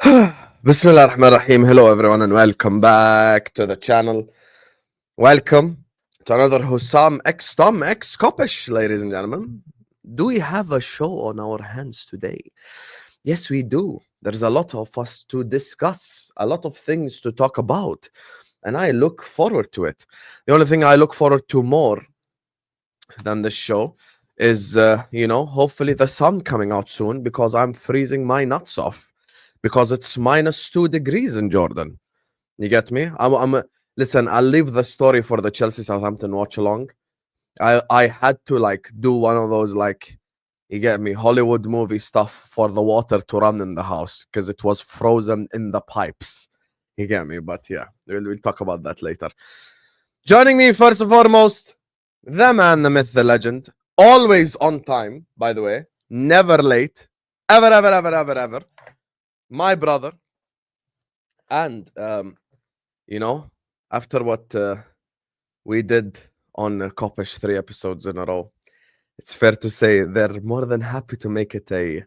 Bismillah ar-Rahman ar-Rahim. Hello everyone and welcome back to the channel. Welcome to another Husam X Tom X Kopish, ladies and gentlemen. Do we have a show on our hands today? Yes, we do. There's a lot of us to discuss, a lot of things to talk about, and I look forward to it. The only thing I look forward to more than this show is, hopefully the sun coming out soon because I'm freezing my nuts off because it's -2 degrees in Jordan. You get me? Listen, I'll leave the story for the Chelsea Southampton watch along. I had to do one of those you get me, Hollywood movie stuff for the water to run in the house because it was frozen in the pipes. You get me? But yeah, we'll talk about that later. Joining me first and foremost, the man, the myth, the legend, always on time, by the way, never late, ever. My brother, and after what we did on Kopish 3 episodes in a row, it's fair to say they're more than happy to make it a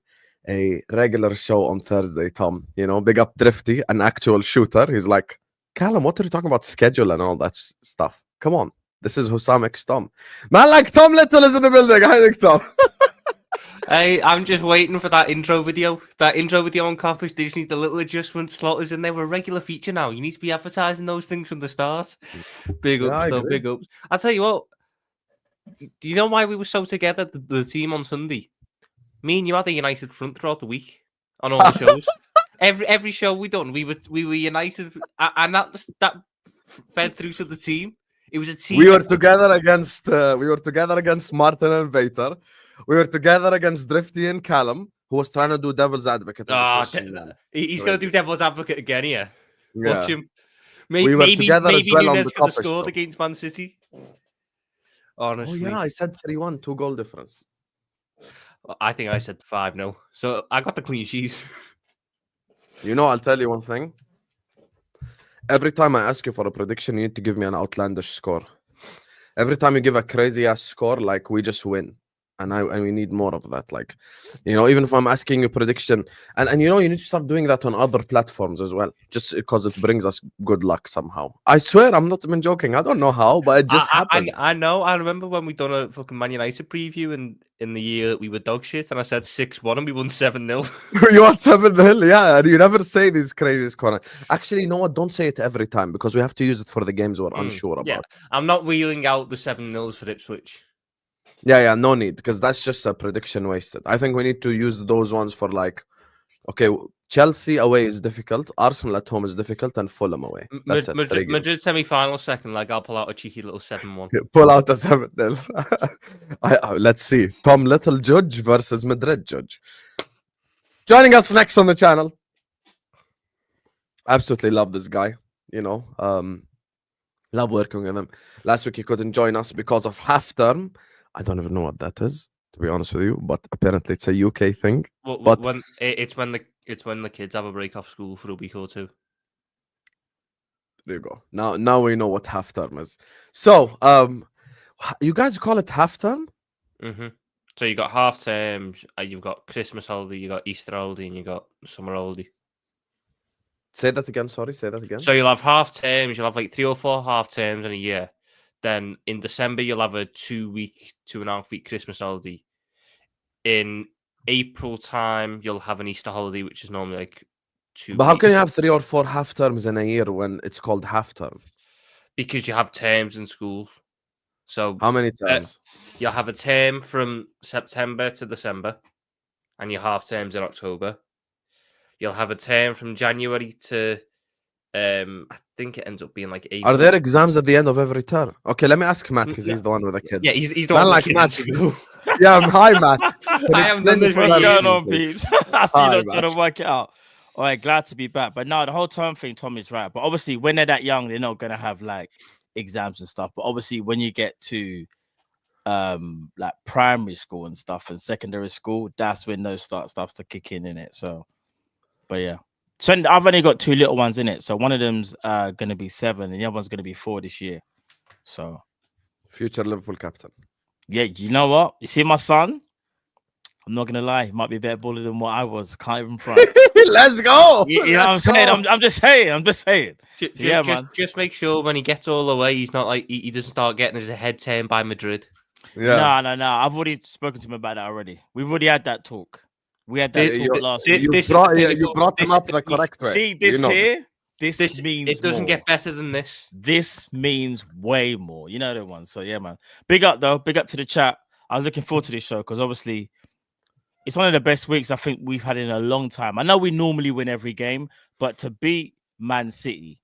regular show on Thursday. Tom, big up Drifty, an actual shooter. He's like, Callum, what are you talking about schedule and all that stuff? Come on, this is Husam X Tom. Man, like Tom Little is in the building. I think Tom. Hey, I'm just waiting for that intro video. That intro video on Coffee. They just need the little adjustment slotters in there. We're a regular feature now. You need to be advertising those things from the start. Big ups, though, big ups. I'll tell you what. Do you know why we were so together, the team on Sunday? Me and you had a united front throughout the week on all the shows. Every show we done, we were united, and that fed through to the team. It was a team. We were together against Martin and Vater. We were together against Drifty and Callum, who was trying to do devil's advocate. He's going to do devil's advocate again here. Watch him. We were together as well on the Kopish scored against Man City. Honestly. Oh yeah, I said 3-1, 2-goal difference. I think I said 5-0. So I got the clean sheets. I'll tell you one thing. Every time I ask you for a prediction, you need to give me an outlandish score. Every time you give a crazy ass score, we just win. And we need more of that. Even if I'm asking you prediction, and you need to start doing that on other platforms as well, just because it brings us good luck somehow. I swear, I'm not even joking. I don't know how, but it just happens. I know. I remember when we done a fucking Man United preview in the year that we were dog shit, and I said 6-1 and we won 7-0. You want 7-0? Yeah, and you never say these crazy scores. Actually, you know what? Don't say it every time because we have to use it for the games we're unsure about. Yeah, I'm not wheeling out the 7-0s for Ipswich. Yeah, no need, because that's just a prediction wasted. I think we need to use those ones for Chelsea away is difficult, Arsenal at home is difficult, and Fulham away. That's Madrid semi-final second leg, I'll pull out a cheeky little 7-1. Pull out a 7-0. Let's see. Tom Little Judge versus Madrid Judge. Joining us next on the channel. Absolutely love this guy. Love working with him. Last week he couldn't join us because of half term. I don't even know what that is, to be honest with you, but apparently it's a UK thing. But it's when the kids have a break off school for a week or two. There you go. Now we know what half term is. So, you guys call it half term? Mm-hmm. So you got half terms, you've got Christmas holiday, you got Easter holiday, and you got summer holiday. Say that again. Sorry, say that again. So you'll have half terms. You'll have 3 or 4 half terms in a year. Then in December, you'll have a 2.5 week Christmas holiday. In April time, you'll have an Easter holiday, which is normally 2 But how can you have 3 or 4 half terms in a year when it's called half term? Because you have terms in schools. So how many terms? You'll have a term from September to December, and your half terms in October. You'll have a term from January to I think it ends up being April. Are there exams at the end of every term? Okay, let me ask Matt because he's the one with the kid. Yeah, he's the one with the Matt. Yeah, hi Matt. I haven't done this. What's going on, peeps? I see you trying to work it out. All right, glad to be back. But no, the whole term thing, Tom is right. But obviously, when they're that young, they're not gonna have exams and stuff. But obviously, when you get to primary school and stuff and secondary school, that's when those stuff to kick in it. So, but yeah. So I've only got 2 little ones in it. So one of them's gonna be 7, and the other one's gonna be 4 this year. So future Liverpool captain. Yeah, you know what? You see my son? I'm not gonna lie, he might be a better baller than what I was. Can't even front. Let's go. You know what I'm saying? I'm just saying. Just make sure when he gets all the way, he's not like he doesn't start getting his head turned by Madrid. Yeah. No. I've already spoken to him about that already. We've already had that talk. We had that talk last week. You brought him up the correct way. See this here? This means it doesn't more. get better than this. This means way more. You know the one. So yeah, man. Big up though. Big up to the chat. I was looking forward to this show because obviously it's one of the best weeks I think we've had in a long time. I know we normally win every game, but to beat Man City,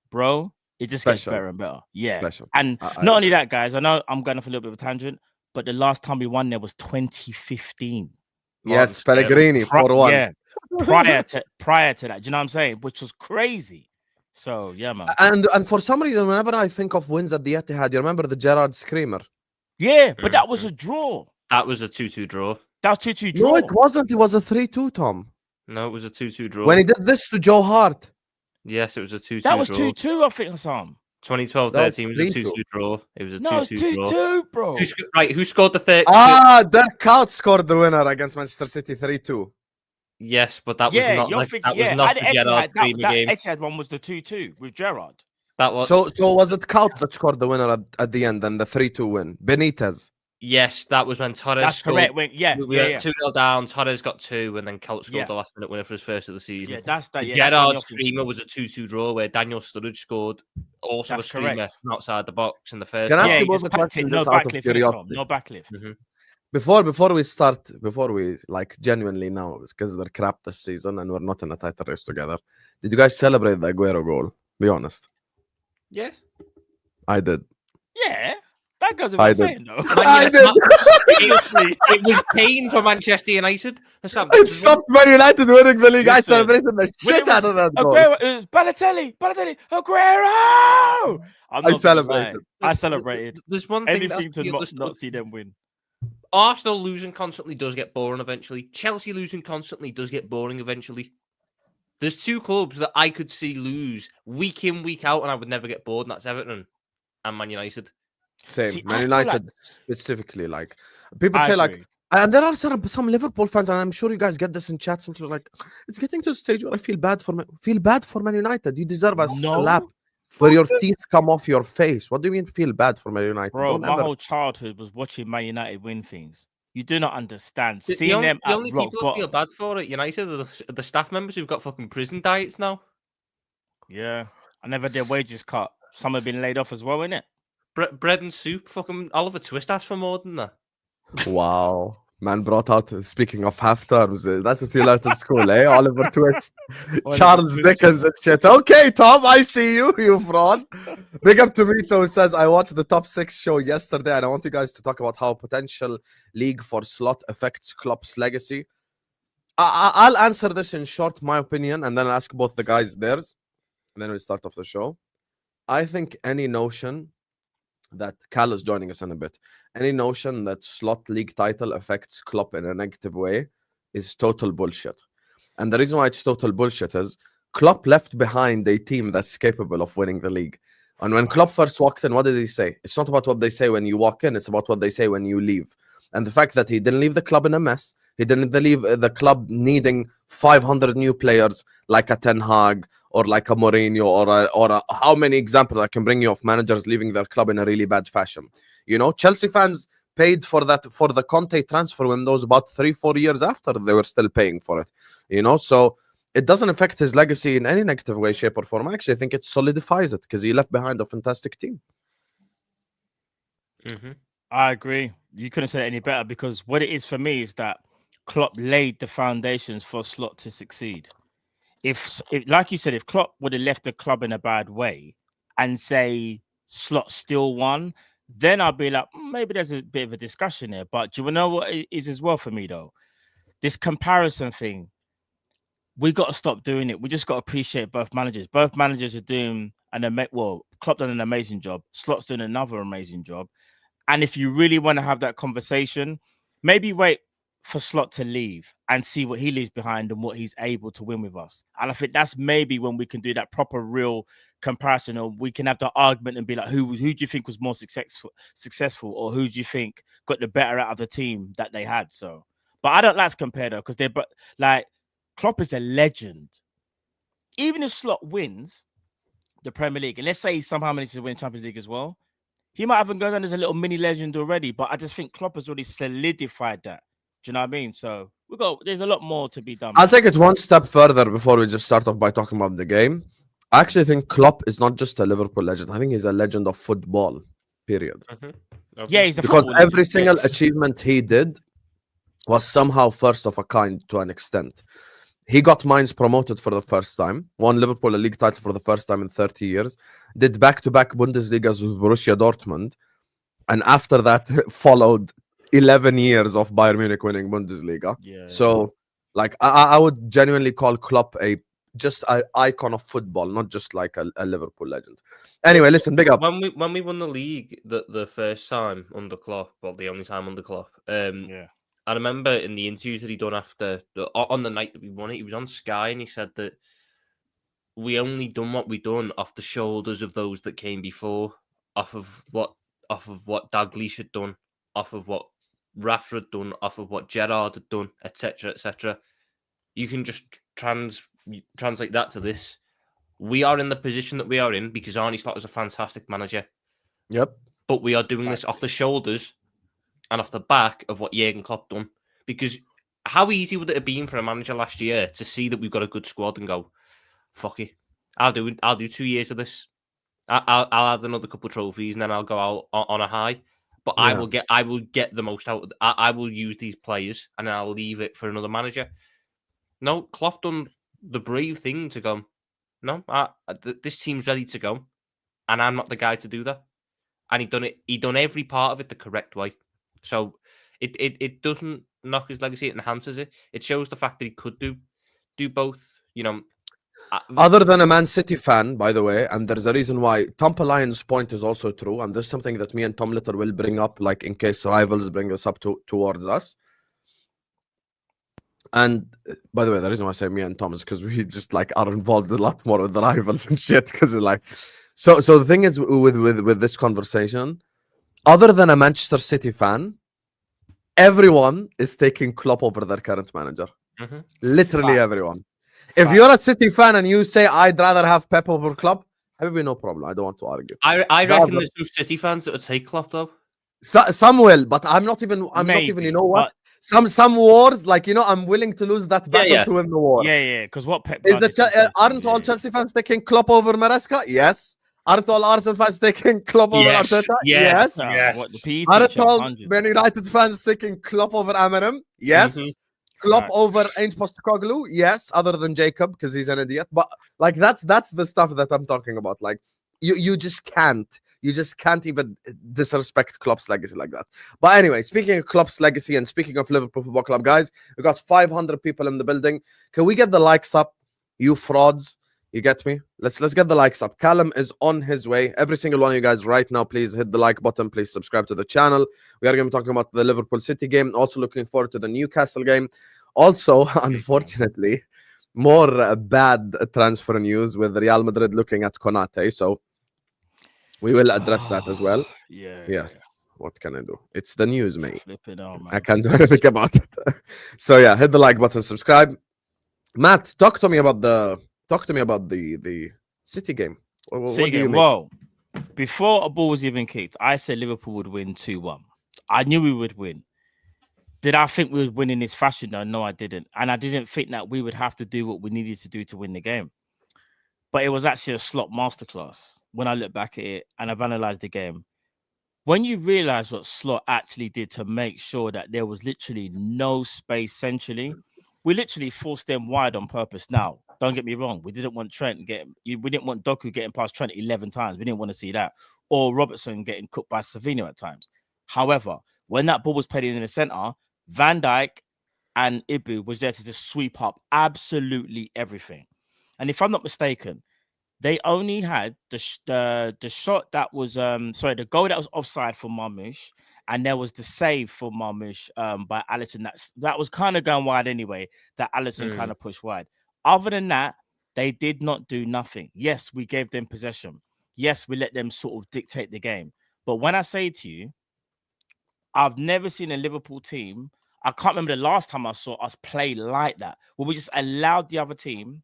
bro, it just gets better and better. Yeah. Special. And not only that, guys, I know I'm going off a little bit of a tangent, but the last time we won there was 2015. Yes, Pellegrini 4-1. Yeah. Prior to that, do you know what I'm saying? Which was crazy. So yeah, man. And for some reason, whenever I think of wins at the Etihad, you remember the Gerrard screamer? Yeah, but that was a draw. That was a 2-2 draw. That was 2-2 draw. No, it wasn't. It was a 3-2, Tom. No, it was a 2-2 draw. When he did this to Joe Hart. Yes, it was a 2-2 That was draw. 2-2, I think, Husam. 2012-13 was a 2-2 draw. It was a 2-2 draw. No, it's 2-2, bro. Who scored the third? Dirk Kuyt scored the winner against Manchester City 3-2. Yes, but that was not the Gerrard screamer game. Etihad one was the 2-2 with Gerrard. That was so was it Kuyt that scored the winner at the end and the 3-2 win? Benitez. Yes, that was when Torres That's scored. correct. We were 2-0 down. Torres got 2, and then Kuyt scored the last minute winner for his first of the season. Yeah, that's that. Gerrard screamer was a 2-2 draw where Daniel Sturridge scored also a screamer from outside the box in the first. Can I ask you both a question? No backlift. No backlift. Mm-hmm. Before we like genuinely now, because they're crap this season and we're not in a title race together. Did you guys celebrate the Aguero goal? Be honest. Yes, I did. Yeah. That goes without saying, though. I did. It was pain for Manchester United. It stopped Man United winning the league. I celebrated the shit out of that goal. Aguero, it was Balotelli, Aguero! I celebrated. I celebrated. There's one thing anything to not see them win. Arsenal losing constantly does get boring eventually. Chelsea losing constantly does get boring eventually. There's two clubs that I could see lose week in, week out, and I would never get bored, and that's Everton and Man United. Same. See, Man United specifically, like people say, agree. like, and there are some Liverpool fans, and I'm sure you guys get this in chat. Sometimes like, it's getting to the stage where I feel bad for Man United. You deserve a slap where your teeth come off your face. What do you mean feel bad for Man United? Bro, my whole childhood was watching Man United win things. You do not understand. Seeing them the only people who feel bad for at United are the staff members who've got fucking prison diets now. Yeah, I never did wages cut. Some have been laid off as well, innit? Bread and soup, fucking Oliver Twist asked for more than that. Wow. Man brought out, speaking of half terms, that's what you learned at school, eh? Oliver Twist, Charles Dickens and shit. Okay, Tom, I see you, you fraud. Big up to Mito, who says, I watched the top 6 show yesterday, and I want you guys to talk about how potential league for slot affects Klopp's legacy. I'll answer this in short, my opinion, and then I'll ask both the guys theirs, and then we'll start off the show. I think any notion that Cal is joining us in a bit. Any notion that slot league title affects Klopp in a negative way is total bullshit. And the reason why it's total bullshit is Klopp left behind a team that's capable of winning the league. And when Klopp first walked in, what did he say? It's not about what they say when you walk in, it's about what they say when you leave. And the fact that he didn't leave the club in a mess, he didn't leave the club needing 500 new players like a Ten Hag or like a Mourinho or how many examples I can bring you of managers leaving their club in a really bad fashion. You know, Chelsea fans paid for that, for the Conte transfer windows about 3-4 years after they were still paying for it. You know, so it doesn't affect his legacy in any negative way, shape or form. Actually, I think it solidifies it because he left behind a fantastic team. Mm-hmm. I agree. You couldn't say it any better because what it is for me is that Klopp laid the foundations for Slot to succeed. If like you said, if Klopp would have left the club in a bad way and say Slot still won, then I'd be like, maybe there's a bit of a discussion here. But do you know what it is as well for me though? This comparison thing, we got to stop doing it. We just got to appreciate both managers. Both managers are doing Klopp done an amazing job. Slot's doing another amazing job. And if you really want to have that conversation, maybe wait for Slot to leave and see what he leaves behind and what he's able to win with us. And I think that's maybe when we can do that proper, real comparison, or we can have the argument and be like, who do you think was more successful, or who do you think got the better out of the team that they had? So, But I don't like to compare though, because but like Klopp is a legend. Even if Slot wins the Premier League, and let's say he somehow manages to win Champions League as well, he might have gone down as a little mini legend already. But I just think Klopp has already solidified that. Do you know what I mean? So there's a lot more to be done. I'll take it one step further before we just start off by talking about the game. I actually think Klopp is not just a Liverpool legend. I think he's a legend of football, period. Yeah, he's because every legend. single achievement he did was somehow first of a kind to an extent. He got Mainz promoted for the first time, won Liverpool a league title for the first time in 30 years, did back-to-back Bundesligas with Borussia Dortmund, and after that followed 11 years of Bayern Munich winning Bundesliga. Yeah. So, like, I would genuinely call Klopp just an icon of football, not just like a Liverpool legend. Anyway, listen, big up. When we won the league the first time under Klopp, well, the only time under Klopp, Yeah. I remember in the interviews that he done on the night that we won it, he was on Sky and he said that we only done what we done off the shoulders of those that came before, off of what Dalglish had done, off of what Rafa had done, off of what Gerrard had done, etc., etc. You can just translate that to this. We are in the position that we are in because Arne Slot is a fantastic manager. Yep. But we are doing this off the shoulders and off the back of what Jurgen Klopp done. Because how easy would it have been for a manager last year to see that we've got a good squad and go, fuck it, I'll do 2 years of this. I'll have another couple of trophies and then I'll go out on a high. But yeah. I will get the most out of it. I will use these players and then I'll leave it for another manager. No, Klopp done the brave thing to go, no, this team's ready to go, and I'm not the guy to do that. And he done every part of it the correct way. So it doesn't knock his legacy, it enhances it. It shows the fact that he could do both, you know. Other than a Man City fan, by the way, and there's a reason why Tom Lion's point is also true, and there's something that me and Tom Litter will bring up, like in case rivals bring us up towards us. And by the way, the reason why I say me and Tom is because we just like are involved a lot more with the rivals and shit. Because like, so the thing is with this conversation, other than a Manchester City fan, everyone is taking Klopp over their current manager. Mm-hmm. Literally everyone. If you're a City fan and you say I'd rather have Pep over Klopp, I have no problem. I don't want to argue. I reckon there's some City fans that would take Klopp though. Some will, but I'm not even. You know what? Some wars, like, you know, I'm willing to lose that battle to win the war. Yeah. Because what Pep is aren't all Chelsea fans taking Klopp over Maresca? Yes. Aren't all Arsenal fans taking Klopp over Arteta? Yes. Aren't all Man United fans taking Klopp over Amarim? Yes. Mm-hmm. Klopp over Ange Postecoglou? Yes. Other than Jacob, because he's an idiot. But like that's the stuff that I'm talking about. Like you just can't. You just can't even disrespect Klopp's legacy like that. But anyway, speaking of Klopp's legacy and speaking of Liverpool Football Club, guys, we got 500 people in the building. Can we get the likes up, you frauds? You get me? Let's get the likes up. Callum is on his way. Every single one of you guys right now, please hit the like button. Please subscribe to the channel. We are going to be talking about the Liverpool City game. Also looking forward to the Newcastle game. Also, unfortunately, more bad transfer news with Real Madrid looking at Konate. So we will address that as well. Yes. Yeah. What can I do? It's the news, mate. I can't do anything about it. So yeah, hit the like button, subscribe. Matt, talk to me about the City game. What do you mean? Well, before a ball was even kicked, I said Liverpool would win 2-1. I knew we would win. Did I think we would win in this fashion? No, I didn't. And I didn't think that we would have to do what we needed to do to win the game. But it was actually a Slot masterclass when I look back at it and I've analysed the game. When you realise what Slot actually did to make sure that there was literally no space centrally, we literally forced them wide on purpose. Now, don't get me wrong. We didn't want we didn't want Doku getting past Trent 11 times. We didn't want to see that. Or Robertson getting cooked by Savino at times. However, when that ball was played in the centre, Van Dijk and Ibu was there to just sweep up absolutely everything. And if I'm not mistaken, they only had the shot that was the goal that was offside for Marmoush, and there was the save for Marmoush by Alisson. That was kind of going wide anyway. That Alisson kind of pushed wide. Other than that, they did not do nothing. Yes, we gave them possession. Yes, we let them sort of dictate the game. But when I say to you, I've never seen a Liverpool team. I can't remember the last time I saw us play like that, where we just allowed the other team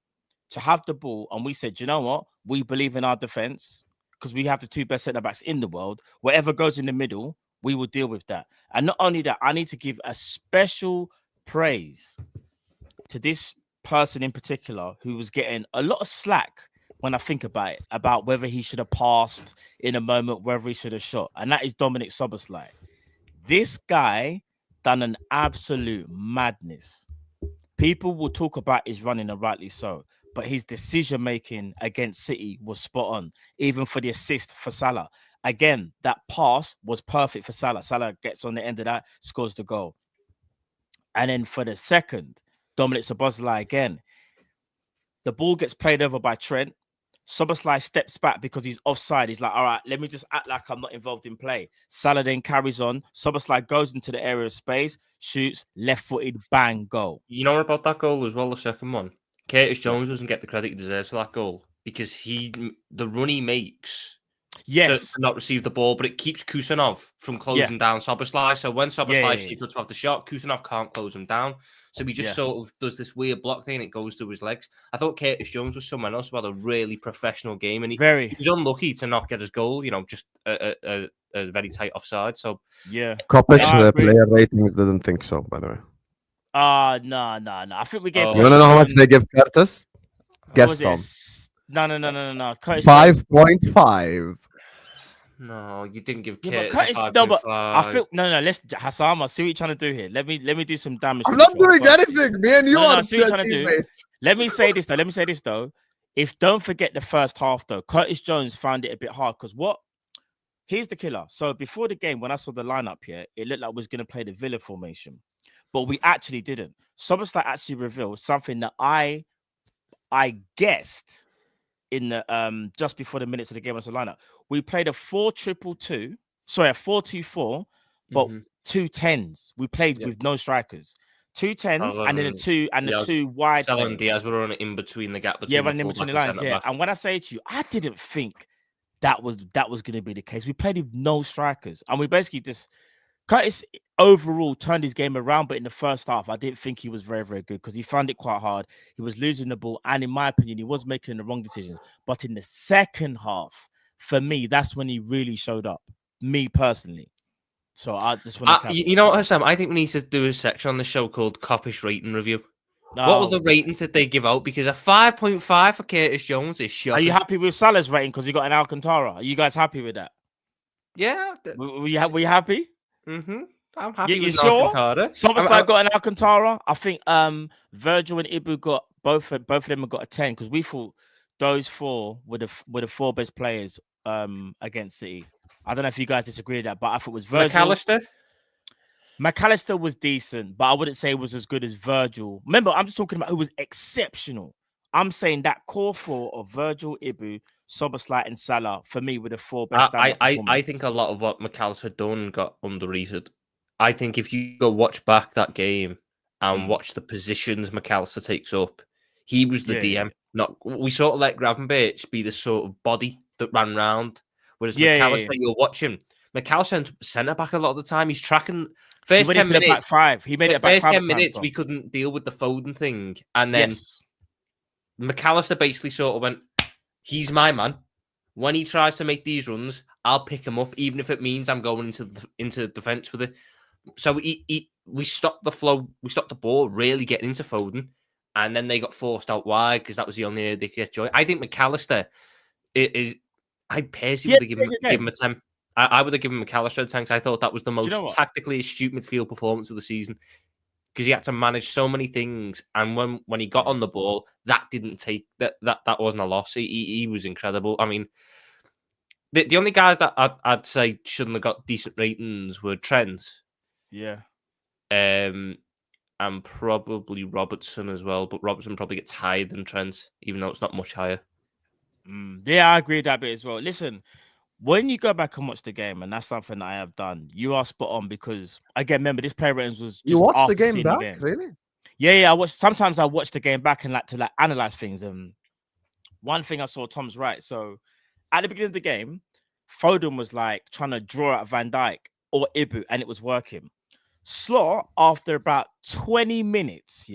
to have the ball, and we said, you know what, we believe in our defense because we have the 2 best centre backs in the world. Whatever goes in the middle, we will deal with that. And not only that, I need to give a special praise to this person in particular who was getting a lot of slack when I think about it, about whether he should have passed in a moment, whether he should have shot. And that is Dominic Szoboszlai. This guy done an absolute madness. People will talk about his running, and rightly so, but his decision-making against City was spot on, even for the assist for Salah. Again, that pass was perfect for Salah. Salah gets on the end of that, scores the goal. And then for the second, Dominic Szoboszlai again. The ball gets played over by Trent. Szoboszlai steps back because he's offside. He's like, all right, let me just act like I'm not involved in play. Salah then carries on. Szoboszlai goes into the area of space, shoots, left-footed, bang, goal. You know about that goal as well, the second one? Curtis Jones doesn't get the credit he deserves for that goal because the run he makes to not receive the ball, but it keeps Kusanov from closing down Szoboszlai. So when Szoboszlai sees to have the shot, Kusanov can't close him down. So he just sort of does this weird block thing and it goes through his legs. I thought Curtis Jones was someone else who had a really professional game, and he was unlucky to not get his goal, just a very tight offside. So Kopic, the player ratings didn't think so, by the way. No. I think we gave. You want to know how much they give Curtis? Guess, Tom. No. 5.5. No, you didn't give Curtis Curtis, 5.5. no, but I feel let's Husam, I see what you're trying to do here. Let me do some damage. I'm not doing anything. Me and you are teammates. Let me say this though. Don't forget the first half though. Curtis Jones found it a bit hard because here's the killer. So before the game, when I saw the lineup here, it looked like we was going to play the Villa formation, but we actually didn't. Szoboszlai actually revealed something that I guessed in the just before the minutes of the game on the lineup. We played a 4-2-2, sorry, a 4-2-4, but 2 10s. We played with no strikers. 2 10s and then the two wide. Salah and Diaz were running in between the gap between running in between the lines. Yeah. And when I say to you, I didn't think that was going to be the case. We played with no strikers, and we basically just Curtis overall turned his game around, but in the first half, I didn't think he was very, very good because he found it quite hard. He was losing the ball, and in my opinion, he was making the wrong decisions. But in the second half, for me, that's when he really showed up, me personally. So I just want to... You know what, Husam? I think we need to do a section on the show called Kopish Rating Review. What other ratings did they give out? Because a 5.5 for Curtis Jones is shocking. Are you happy with Salah's rating because he got an Alcantara? Are you guys happy with that? Yeah. Were you happy? Mm-hmm. I'm happy with sure? Alcantara. Szoboszlai got an Alcantara. I think Virgil and Ibu got both of them have got a 10 because we thought those four were the 4 best players against City. I don't know if you guys disagree with that, but I thought it was Virgil. McAllister was decent, but I wouldn't say it was as good as Virgil. Remember, I'm just talking about who was exceptional. I'm saying that core 4 of Virgil, Ibu, Szoboszlai, and Salah for me were the 4 best. I think a lot of what McAllister had done got underrated. I think if you go watch back that game and watch the positions McAllister takes up, he was the DM. We sort of let Gravenberch be the sort of body that ran round, whereas McAllister, you'll watch him. McAllister centre back a lot of the time. He's tracking first 10 minutes. Back 5. He made it back 10 minutes. We couldn't deal with the Foden thing, and then McAllister basically sort of went, "He's my man. When he tries to make these runs, I'll pick him up, even if it means I'm going into defence with it." So we stopped the flow. We stopped the ball really getting into Foden, and then they got forced out wide because that was the only way they could get joy. I think McAllister is. I personally would have given him a 10. I would have given McAllister a 10 because I thought that was the most tactically astute midfield performance of the season because he had to manage so many things, and when he got on the ball, that didn't take that wasn't a loss. He was incredible. I mean, the only guys that I'd say shouldn't have got decent ratings were Trent. And probably Robertson as well, but Robertson probably gets higher than Trent, even though it's not much higher. I agree with that bit as well. Listen, when you go back and watch the game, and that's something that I have done, you are spot on because, again, remember, this player ratings was just you watched the game back, the game. Really? Yeah. Sometimes I watch the game back and like to analyze things. And one thing I saw, Tom's right. So at the beginning of the game, Foden was like trying to draw out Van Dijk or Ibu, and it was working. Slot, after about 20 minutes,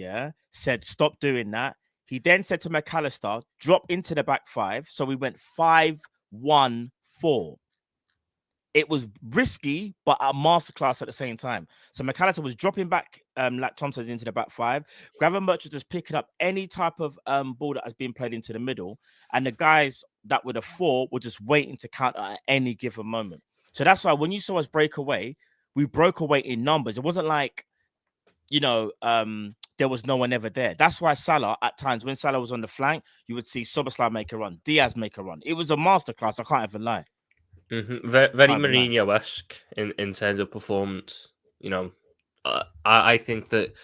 said, stop doing that. He then said to McAllister, drop into the back five. So we went 5-1-4. It was risky, but a masterclass at the same time. So McAllister was dropping back, like Tom said, into the back five. Gravenberch was just picking up any type of ball that has been played into the middle. And the guys that were the four were just waiting to counter at any given moment. So that's why when you saw us break away, we broke away in numbers. It wasn't like, there was no one ever there. That's why Salah, at times, when Salah was on the flank, you would see Soboslai make a run, Diaz make a run. It was a masterclass. I can't even lie. Mm-hmm. Very Mourinho-esque in terms of performance. I think that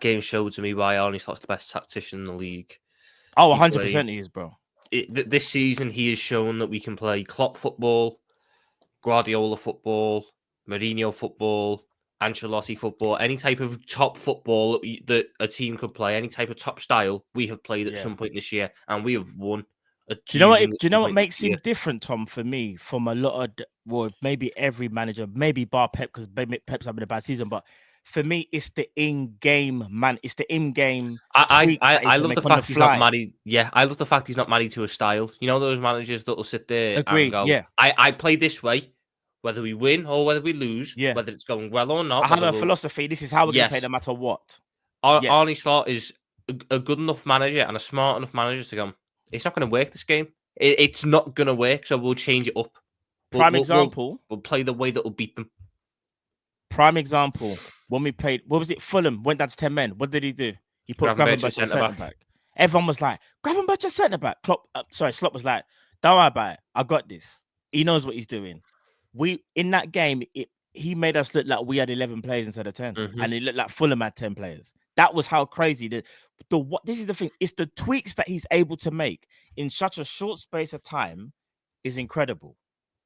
game showed to me why Arne Slot's the best tactician in the league. Oh, 100% he is, bro. This season, he has shown that we can play Klopp football, Guardiola football, Mourinho football, Ancelotti football, any type of top football that a team could play, any type of top style we have played at some point this year, and we have won. Do you know what makes him different, Tom, for me, from a lot of, maybe every manager, maybe bar Pep, because Pep's having a bad season, but for me, it's the in-game man. It's the in-game. I love the fact he's not married. Yeah, I love the fact he's not married to a style. You know those managers that'll sit there and go, yeah. I play this way, whether we win or whether we lose, whether it's going well or not. I have a philosophy. This is how we're going to play no matter what. Arne Slot is a good enough manager and a smart enough manager to go, it's not going to work this game. It's not going to work, so we'll change it up. Prime example. We'll play the way that will beat them. Prime example. When we played, what was it? Fulham went down to 10 men. What did he do? He put Gravenberch as centre back. Everyone was like, Gravenberch as centre back. Slot was like, don't worry about it. I got this. He knows what he's doing. In that game, he made us look like we had 11 players instead of 10. Mm-hmm. And it looked like Fulham had 10 players. That was how crazy this is the thing. It's the tweaks that he's able to make in such a short space of time is incredible.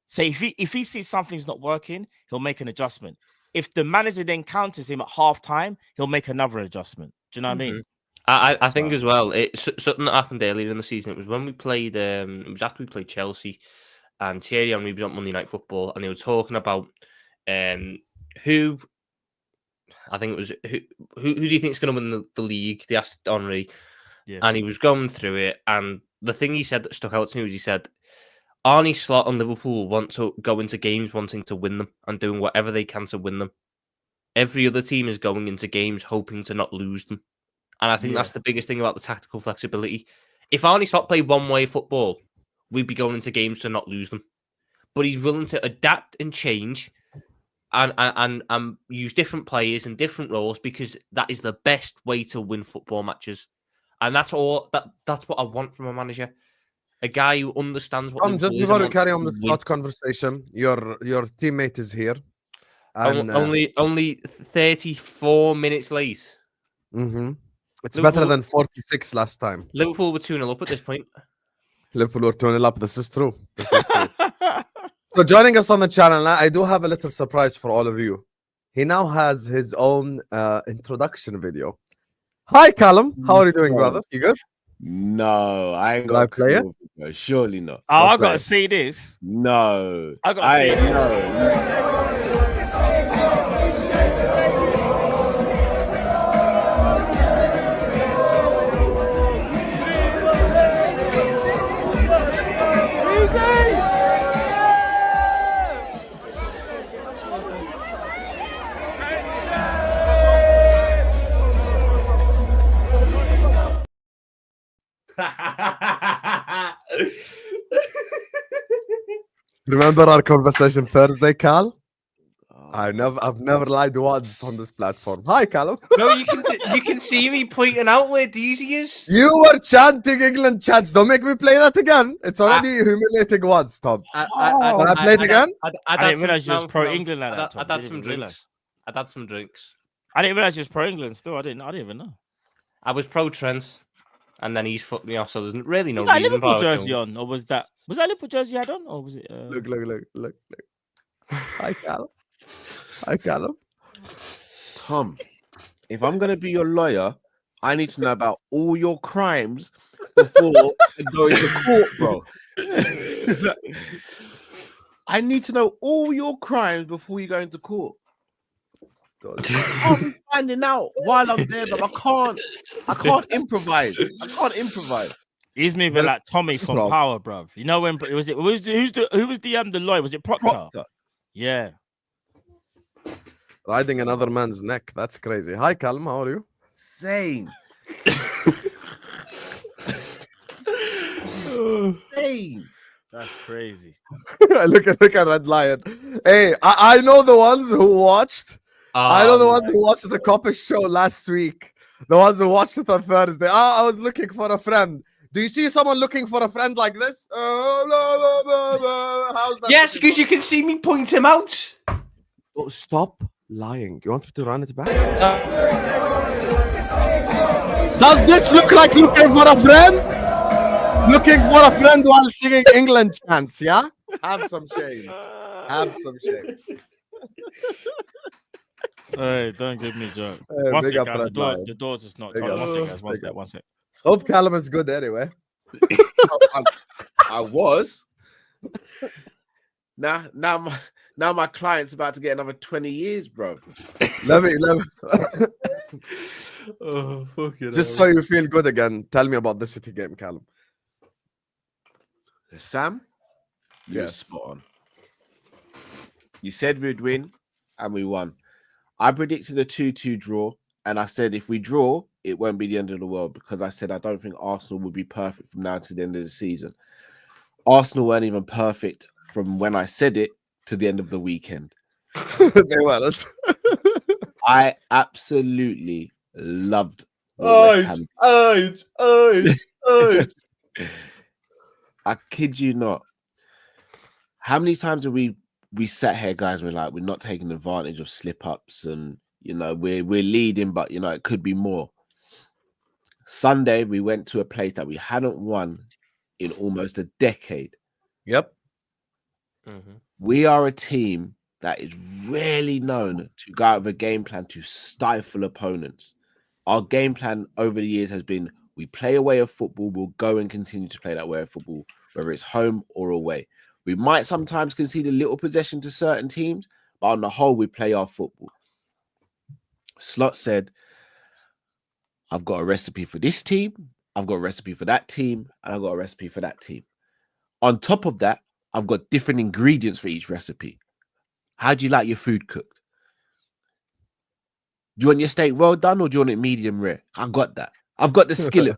So if he sees something's not working, he'll make an adjustment. If the manager then counters him at half time, he'll make another adjustment. Do you know what I mean? I think as well, something that happened earlier in the season. It was when we played. It was after we played Chelsea, and Thierry Henry was on Monday Night Football, and they were talking about who. I think it was who do you think is going to win the league? They asked Henry, and he was going through it. And the thing he said that stuck out to me was he said, Arne Slot and Liverpool want to go into games wanting to win them and doing whatever they can to win them. Every other team is going into games hoping to not lose them. And I think that's the biggest thing about the tactical flexibility. If Arne Slot played one-way football, we'd be going into games to not lose them. But he's willing to adapt and change and use different players and different roles because that is the best way to win football matches. And that's all. That's what I want from a manager. A guy who understands what. Just before we carry on the Slot conversation, your teammate is here. And, only 34 minutes late. Mm-hmm. It's Liverpool, better than 46 last time. Liverpool were 2-0 up at this point. Liverpool were 2-0 up. This is true. So joining us on the channel now, I do have a little surprise for all of you. He now has his own introduction video. Hi, Callum. How are you doing, brother? You good? No, I ain't got to play it. No, surely not. Oh, I got to see this. No. I got to see it. No. Remember our conversation Thursday, Cal? I've never lied once on this platform. Hi, Callum. No, you can see me pointing out where Deezy is. You were chanting England chants. Don't make me play that again. It's already humiliating once, Tom. Can I play it again? I didn't realize you was pro England like that. I'd had some drinks. I didn't realize you was pro England still. I didn't even know. I was pro Trent, and then he's fucked me off. So there's really no reason. Was that Liverpool jersey on, or was that Liverpool jersey you had on, or was it? Look. Hi, Callum. Hi, Callum. Tom, if I'm going to be your lawyer, I need to know about all your crimes before going to court, bro. I need to know all your crimes before you go into court. I'll be finding out while I'm there, but I can't improvise. He's moving like Tommy from Bro. Power, bro. You know when who was the lawyer? Was it Proctor? Yeah. Riding another man's neck. That's crazy. Hi, Callum. How are you? Insane. Insane. That's crazy. look at Red Lion. Hey, I know the ones who watched. I know the ones who watched the Kopish show last week. The ones who watched it on Thursday. I was looking for a friend. Do you see someone looking for a friend like this? How's that? Yes, because you can see me point him out. Oh, stop lying. You want me to run it back? Does this look like looking for a friend? Looking for a friend while singing England chants, yeah? Have some shame. Have some shame. Hey, don't give me a joke. Hey, One big sec, up guys. Red The Lion. door's just knocked. Big Hold on, up. one sec, guys. Big up. One sec. Hope Callum is good anyway. I was. Now my client's about to get another 20 years, bro. Let me. Oh, fucking Just so you feel good again, tell me about the City game, Callum. Sam, you were Yes. spot on. You said we'd win, and we won. I predicted a 2-2 draw, and I said if we draw, it won't be the end of the world because I said I don't think Arsenal would be perfect from now to the end of the season. Arsenal weren't even perfect from when I said it to the end of the weekend. They weren't. I absolutely loved what West Ham. I kid you not. How many times have we sat here, guys? We're like, we're not taking advantage of slip ups, and we're leading, but it could be more. Sunday, we went to a place that we hadn't won in almost a decade. Yep. Mm-hmm. We are a team that is rarely known to go out with a game plan to stifle opponents. Our game plan over the years has been we play a way of football, we'll go and continue to play that way of football, whether it's home or away. We might sometimes concede a little possession to certain teams, but on the whole, we play our football. Slot said, I've got a recipe for this team, I've got a recipe for that team, and I've got a recipe for that team. On top of that, I've got different ingredients for each recipe. How do you like your food cooked? Do you want your steak well done or do you want it medium rare? I've got that. I've got the skillet.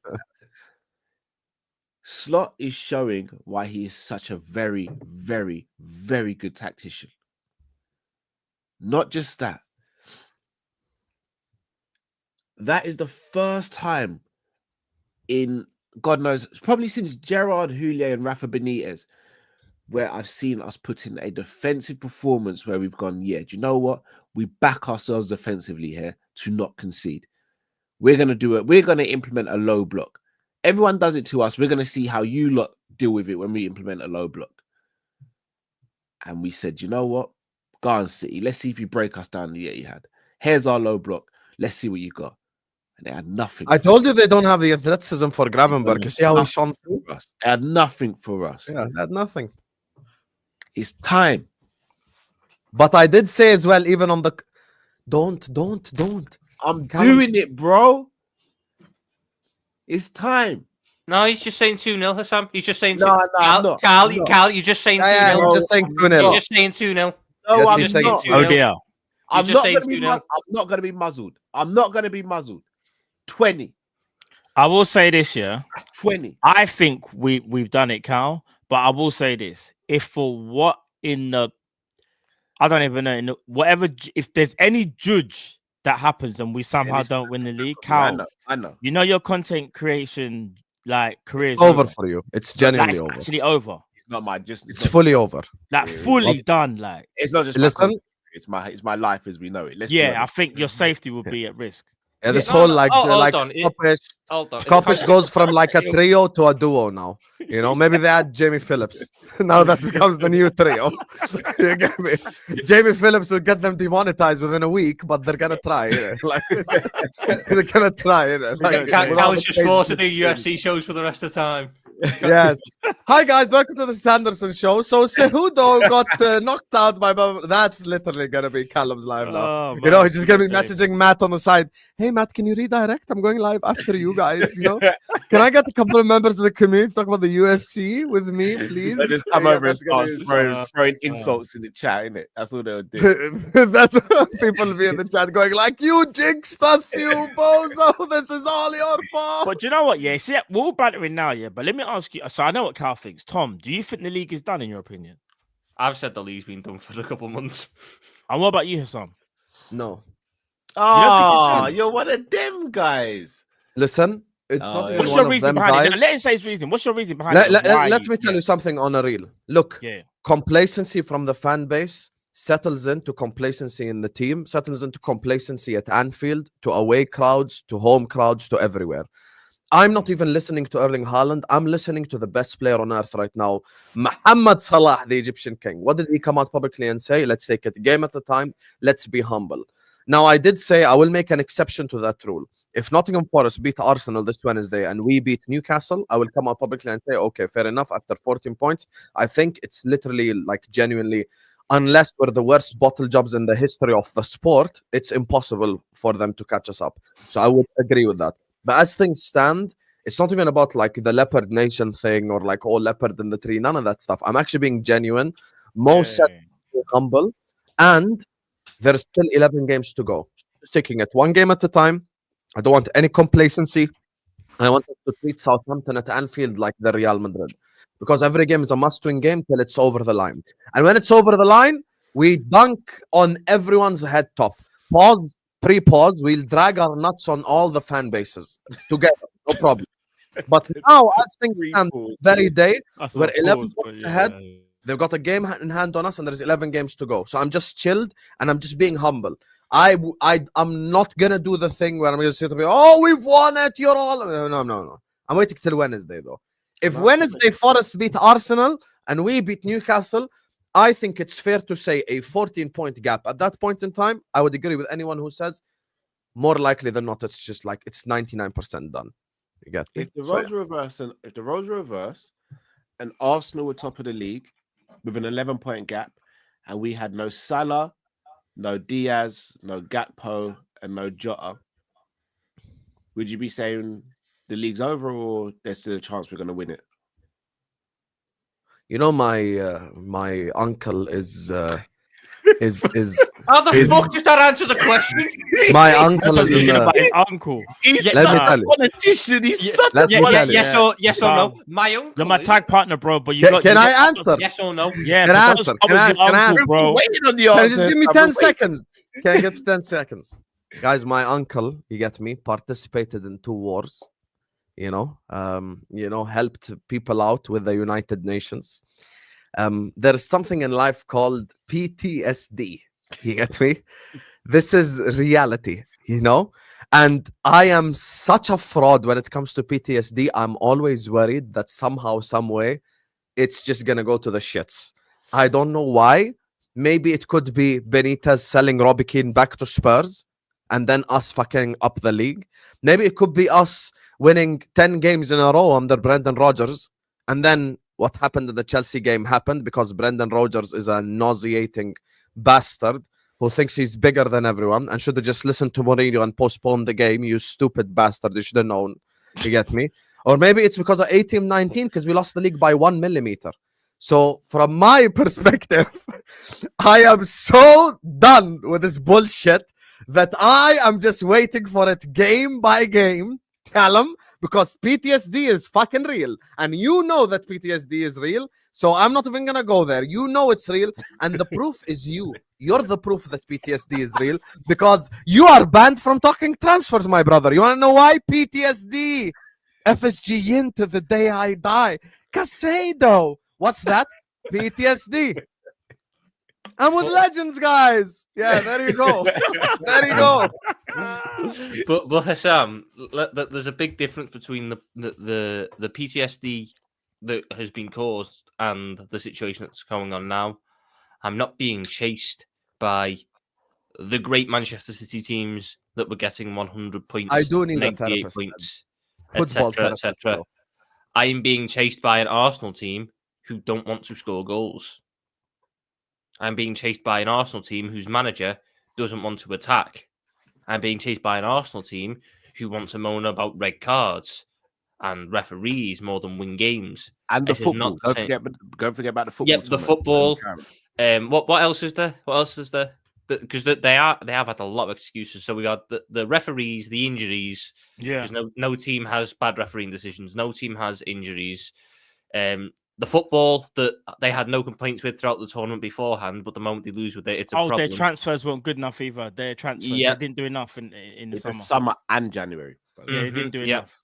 Slot is showing why he is such a very, very, very good tactician. Not just that. That is the first time in, God knows, probably since Gerard Houllier and Rafa Benitez, where I've seen us put in a defensive performance where we've gone, yeah, do you know what? We back ourselves defensively here to not concede. We're going to do it. We're going to implement a low block. Everyone does it to us. We're going to see how you lot deal with it when we implement a low block. And we said, you know what? Go on, City. Let's see if you break us down the Etihad. Here's our low block. Let's see what you got. And they had nothing. I told you they don't have the athleticism for Gravenberg. You see how he shone through? Us. They had nothing for us. Yeah, they had nothing. It's time. But I did say as well, even on the... Don't. I'm doing it, bro. It's time. No, he's just saying 2-0, Husam. He's just saying 2-0. No, I'm not. Cal, you're just saying 2-0. Yeah, he's just saying 2-0. You're just saying 2-0. No, Yes, I'm he's not. saying 2-0. Oh dear. I'm just not saying going to be 2-0. I'm not going to be muzzled. I'm not going to be muzzled. 20. I will say this, yeah. 20. I think we've done it, Cal. But I will say this: if for what in the, I don't even know, in the, whatever, if there's any judge that happens and we somehow don't win the league, Cal, I know. you know your content creation career is Over for you. It's genuinely It's over. actually over. It's not my It's fully over. Fully done. Like, it's not just Listen. it's my life as we know it. Let's yeah, I think your safety would be at risk. Yeah, this Yeah, whole no, like hold on. Hold on. Kopish goes from like a trio to a duo now. You know, maybe they add Jamie Phillips. Now that becomes the new trio. You get me? Jamie Phillips will get them demonetized within a week, but they're gonna try. Like they're gonna try. Like, Cal's just forced to do UFC shows for the rest of the time. Yes. Hi guys, welcome to the Sanderson show. So Cejudo got knocked out by. That's literally gonna be Callum's live now. Oh, You know, man, he's just gonna be shame. messaging Matt on the side. Hey Matt, can you redirect? I'm going live after you guys. You know, can I get a couple of members of the community to talk about the UFC with me, please? They just come Yeah, over and that's gonna start throwing insults in the chat, innit? That's all they'll do. That's what people will be in the chat going like, "You jinxed us, you bozo! This is all your fault." But do you know what? Yeah, see, we're all bantering now, yeah. But let me ask you. So I know what Cal thinks. Tom, do you think the league is done in your opinion? I've said the league's been done for a couple of months. And what about you, Husam? No. Oh, you're one of them guys. Listen, it's Oh, not yeah. even What's one your of reason them behind guys. it? Let him say his reason. What's your reason behind Let it? me tell you something on a real. Look, Yeah. complacency from the fan base settles into complacency in the team, settles into complacency at Anfield, to away crowds, to home crowds, to everywhere. I'm not even listening to Erling Haaland. I'm listening to the best player on earth right now, Mohamed Salah, the Egyptian king. What did he come out publicly and say? Let's take it game at a time. Let's be humble. Now, I did say I will make an exception to that rule. If Nottingham Forest beat Arsenal this Wednesday and we beat Newcastle, I will come out publicly and say, okay, fair enough. After 14 points, I think it's literally like genuinely, unless we're the worst bottle jobs in the history of the sport, it's impossible for them to catch us up. So I would agree with that. But as things stand, it's not even about like the leopard nation thing or like, oh, leopard in the tree. None of that stuff. I'm actually being genuine, most humble, and there's still 11 games to go. Just taking it one game at a time. I don't want any complacency. I want us to treat Southampton at Anfield like the Real Madrid, because every game is a must-win game till it's over the line. And when it's over the line, we dunk on everyone's head top. Pause, pre-pause. We'll drag our nuts on all the fan bases together. No problem. But now, as things stand, very day, we're 11 points ahead. They've got a game in hand on us, and there's 11 games to go. So I'm just chilled, and I'm just being humble. I'm not gonna do the thing where I'm gonna sit and be, oh, we've won it. You're all no. I'm waiting till Wednesday though. If Wednesday Forest beat Arsenal and we beat Newcastle, I think it's fair to say a 14-point gap. At that point in time, I would agree with anyone who says more likely than not, it's just like it's 99% done. You get me? If the roles were reversed and Arsenal were top of the league with an 11-point gap, and we had no Salah, no Diaz, no Gakpo, and no Jota, would you be saying the league's over, or there's still a chance we're going to win it? You know, my uncle is How the fuck does that answer the question? my uncle is in about his the, uncle. He's Let me such tell a you. politician. He's such a Let me tell you. Yes or no? My uncle. You're my tag partner, bro. But you Can I answer? Yes or no? Yeah, Can I because answer? I Can I- was your can I uncle, answer? bro. waiting on the Can you answer. just give me I'm 10 waiting. seconds? Can I get to 10 seconds? Guys, my uncle, you get me, participated in 2 wars, helped people out with the United Nations. There's something in life called PTSD. You get me? This is reality, and I am such a fraud when it comes to PTSD. I'm always worried that somehow, some way, it's just gonna go to the shits. I don't know why. Maybe it could be Benitez selling Robbie Keane back to Spurs and then us fucking up the league. Maybe it could be us winning 10 games in a row under Brendan Rodgers, and then what happened in the Chelsea game happened because Brendan Rodgers is a nauseating bastard who thinks he's bigger than everyone and should have just listened to Mourinho and postponed the game. You stupid bastard. You should have known. You get me? Or maybe it's because of 18-19 because we lost the league by 1 millimeter. So from my perspective, I am so done with this bullshit that I am just waiting for it game by game, Callum, because PTSD is fucking real. And you know that PTSD is real. So I'm not even going to go there. You know it's real. And the proof is you. You're the proof that PTSD is real because you are banned from talking transfers, my brother. You want to know why? PTSD. FSG into the day I die. Casado. What's that? PTSD. I'm with legends, guys. Yeah, there you go. There you go. But Husam, there's a big difference between the PTSD that has been caused and the situation that's going on now. I'm not being chased by the great Manchester City teams that were getting 100 points. I do need a 98 therapist. points, Football etc., therapist. etc. I am being chased by an Arsenal team who don't want to score goals. I'm being chased by an Arsenal team whose manager doesn't want to attack. I'm being chased by an Arsenal team who want to moan about red cards and referees more than win games. And the This is football. not Don't forget about the football. Yep, the Thomas. football. What else is there? What else is there? Because they have had a lot of excuses. So we got the referees, the injuries. Yeah. Because no team has bad refereeing decisions. No team has injuries. The football that they had no complaints with throughout the tournament beforehand, but the moment they lose with it, it's a problem. Their transfers weren't good enough either. Their transfers, they didn't do enough in the summer. Summer and January. Yeah, they didn't do enough.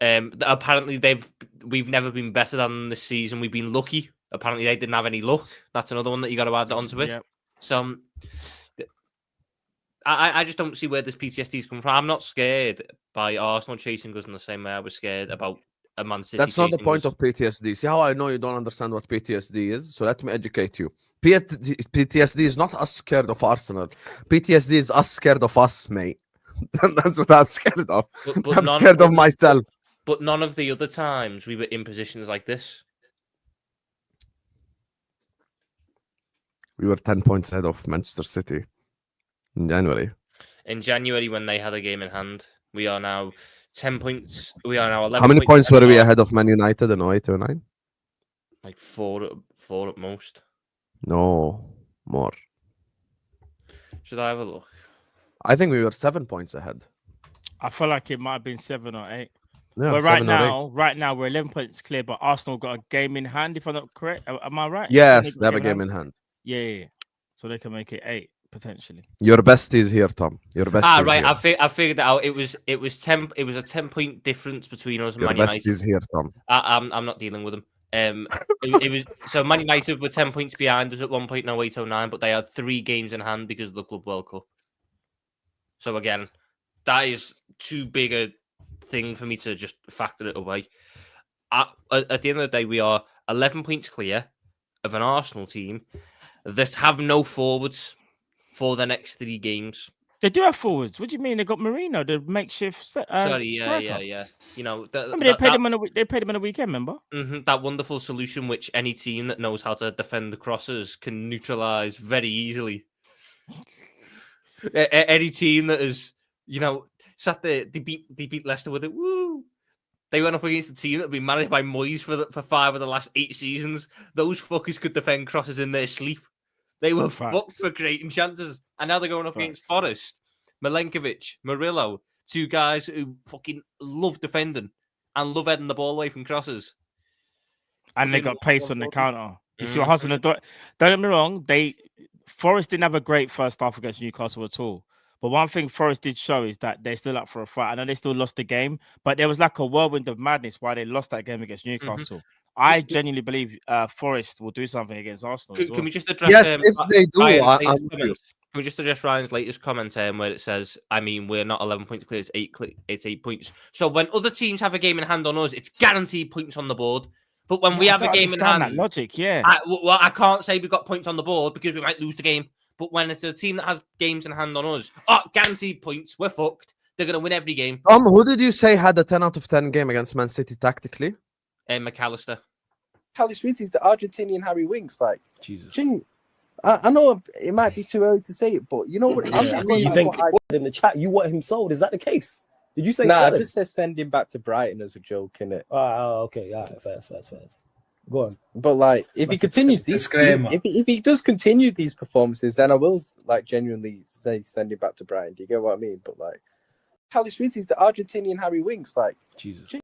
Apparently we've never been better than this season. We've been lucky. Apparently they didn't have any luck. That's another one that you got to add onto it. Yep. So I just don't see where this PTSD's come from. I'm not scared by Arsenal chasing us in the same way I was scared about a Man City. That's not the point of PTSD. See how I know you don't understand what PTSD is? So let me educate you. PTSD is not us scared of Arsenal. PTSD is us scared of us, mate. That's what I'm scared of. But I'm scared of myself. But none of the other times we were in positions like this. We were 10 points ahead of Manchester City in January. In January, when they had a game in hand, we are now 10 points. We are now 11. How many points were we ahead of Man United in 08-09? Like four at most. No, more. Should I have a look? I think we were 7 points ahead. I feel like it might have been 7 or 8. Yeah, but right now we're 11 points clear, but Arsenal got a game in hand, if I'm not correct. Am I right? Yes, they have a game in hand. Yeah. So they can make it 8 potentially. Your best is here, Tom. Your best. Right. I figured that out. It was 10. It was a 10-point difference between us and Man United. Your best is here, Tom. I'm not dealing with them. It was so Man United were 10 points behind us at 1.0809, but they had 3 games in hand because of the Club World Cup. So again, that is too big a thing for me to just factor it away. At the end of the day, we are 11 points clear of an Arsenal team that have no forwards for the next 3 games. They do have forwards. What do you mean? They got Marino, the makeshift. Sorry, yeah. You know, they paid him on a weekend. Remember that wonderful solution which any team that knows how to defend the crosses can neutralize very easily. Any team that is, sat there, they beat Leicester with it. Woo! They went up against a team that had been managed by Moyes for 5 of the last 8 seasons. Those fuckers could defend crosses in their sleep. They were fucked for creating chances. And now they're going up against Forest, Milenkovic, Murillo, 2 guys who fucking love defending and love heading the ball away from crosses. And they got pace on the counter. You see what Husam don't get me wrong, Forest didn't have a great first half against Newcastle at all. But one thing Forest did show is that they're still up for a fight. I know they still lost the game, but there was like a whirlwind of madness why they lost that game against Newcastle. I genuinely believe Forest will do something against Arsenal. Can we just address? Yes, if they do, can we just address Ryan's latest comment where it says, "I mean, we're not 11 points clear; it's 8 points." So when other teams have a game in hand on us, it's guaranteed points on the board. But when we have a game in hand, that logic, I can't say we got points on the board because we might lose the game. But when it's a team that has games in hand on us, guaranteed points, we're fucked. They're going to win every game. Who did you say had a 10 out of 10 game against Man City tactically? McAllister. Caliswitz's the Argentinian Harry Winks. Like, Jesus. I know it might be too early to say it, but you know what? I'm just going you think in the chat you want him sold? Is that the case? Did you say? Nah, I just said send him back to Brighton as a joke, innit? Okay, all right, fair. Go on. But like, if he continues if he does continue these performances, then I will like genuinely say send him back to Brighton. Do you get what I mean? But like, Caliswitz's the Argentinian Harry Winks. Like, Jesus.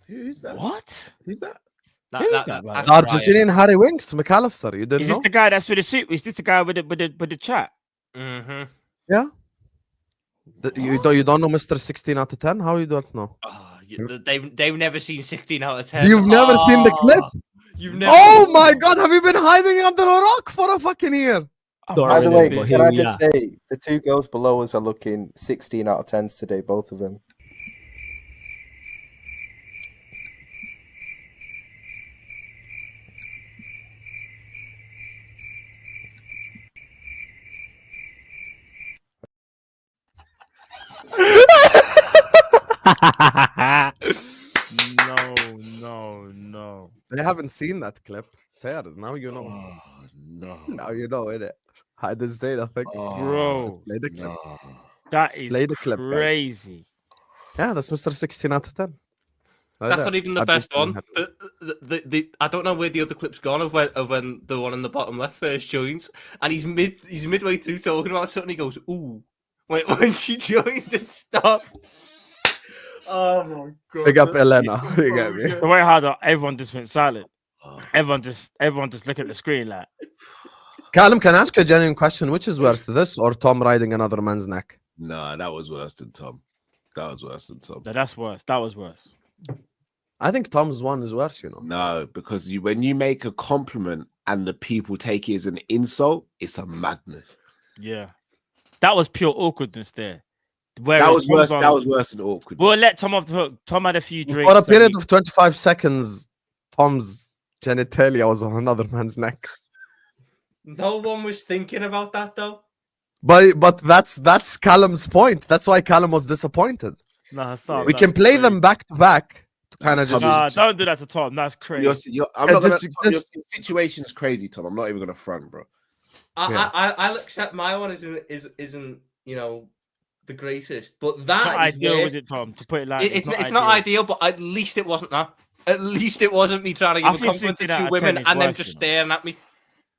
Who's that? What? Who's that? Argentinian Harry Winks, McAllister. You didn't know? Is this the guy that's with the suit? Is this the guy with the chat? Mm-hmm. Yeah. You don't know Mr. 16 out of 10? How you don't know? They've never seen 16 out of 10. You've never seen the clip? You've never. Oh my God! Have you been hiding under a rock for a fucking year? By the way, can I just say the 2 girls below us are looking 16 out of 10s today, both of them. haven't seen that clip. Fair. Now you know. Oh, no. Now you know, innit? I didn't say nothing. Bro, Let's play the clip. No. that Let's is play the clip, guys. crazy. Yeah, that's Mr. 16 out of 10. Right That's there. not even the best one. I don't know where the other clip's gone of when the one in the bottom left first joins, and he's midway through talking about something. He goes, "Ooh," when she joins and stops. Oh my god! Big up Elena. You get me? The way how everyone just went silent. Everyone just look at the screen like. Callum, can I ask you a genuine question? Which is worse, this or Tom riding another man's neck? Nah, that was worse than Tom. No, that's worse. That was worse. I think Tom's one is worse, you know. No, because when you make a compliment and the people take it as an insult, it's a madness. Yeah, that was pure awkwardness there. That was worse. That was worse than awkward. We'll let Tom off the hook. Tom had a few drinks. For a period of 25 seconds, Tom's genitalia was on another man's neck. No one was thinking about that though. But that's Callum's point. That's why Callum was disappointed. No, Husam, we can play them back to back to kind of just. Nah, don't do that to Tom. That's crazy. Your situation's crazy, Tom. I'm not even gonna front, bro. I'll accept my one isn't you know the greatest, but that not ideal, was it, Tom? To put it like it's not ideal, but at least it wasn't that. At least it wasn't me trying to give a compliment to two women and then just staring at me.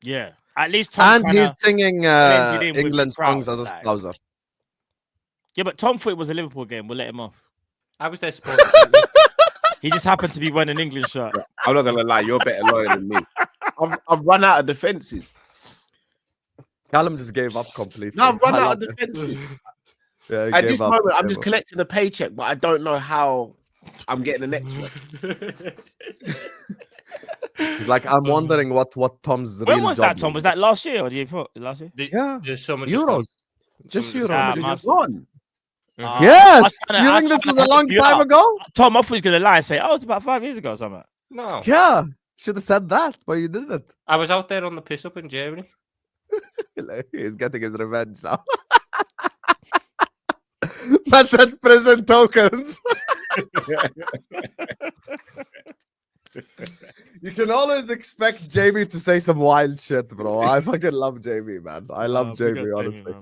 Yeah, at least Tom. And he's singing England songs as a spouser. Yeah, but Tom thought it was a Liverpool game. We'll let him off. I was there supporting. He just happened to be wearing an England shirt. I'm not gonna lie, you're better lawyer than me. I've run out of defenses. Callum just gave up completely. No, I've run out of defenses. Yeah, at this moment, I'm just collecting a paycheck, but I don't know how I'm getting the next one. He's like, I'm wondering what Tom's when real was job that, Tom? Was that last year or the year before? Last year? Yeah, there's so much Euros. Just Euros. One. Yes, you think this was a long time ago? Tom, I thought he was gonna lie and say, "Oh, it's about 5 years ago or something." No. Yeah, should have said that, but you didn't. I was out there on the piss up in Germany. He's getting his revenge now. Man said prison tokens. You can always expect Jamie to say some wild shit, bro. I fucking love Jamie, man. I love Jamie, honestly.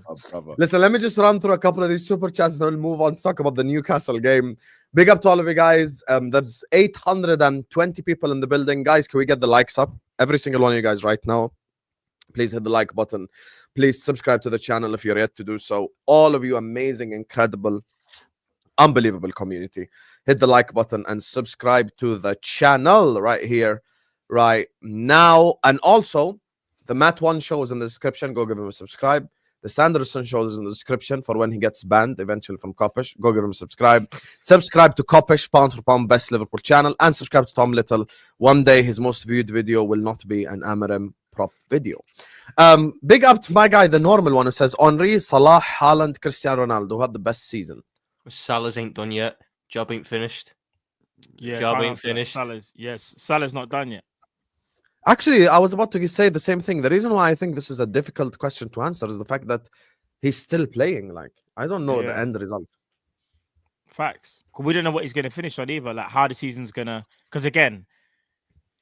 Listen, let me just run through a couple of these super chats, then we'll move on to talk about the Newcastle game. Big up to all of you guys. There's 820 people in the building. Guys, can we get the likes up? Every single one of you guys right now. Please hit the like button. Please subscribe to the channel if you're yet to do so. All of you amazing, incredible, unbelievable community. Hit the like button and subscribe to the channel right here, right now. And also, the Matt One show is in the description. Go give him a subscribe. The Sanderson show is in the description for when he gets banned eventually from Kopish. Go give him a subscribe. Subscribe to Kopish, pound for pound, best Liverpool channel. And subscribe to Tom Little. One day, his most viewed video will not be an Amarim prop video. Big up to my guy, the normal one, who says Henry, Salah, Haaland, Cristiano Ronaldo who had the best season. Salah's ain't done yet. Job ain't finished. Yeah, Job ain't finished. Salah's not done yet. Actually, I was about to say the same thing. The reason why I think this is a difficult question to answer is the fact that he's still playing. Like, I don't know the end result. Facts. We don't know what he's going to finish on either. Like, how the season's going to... Because, again,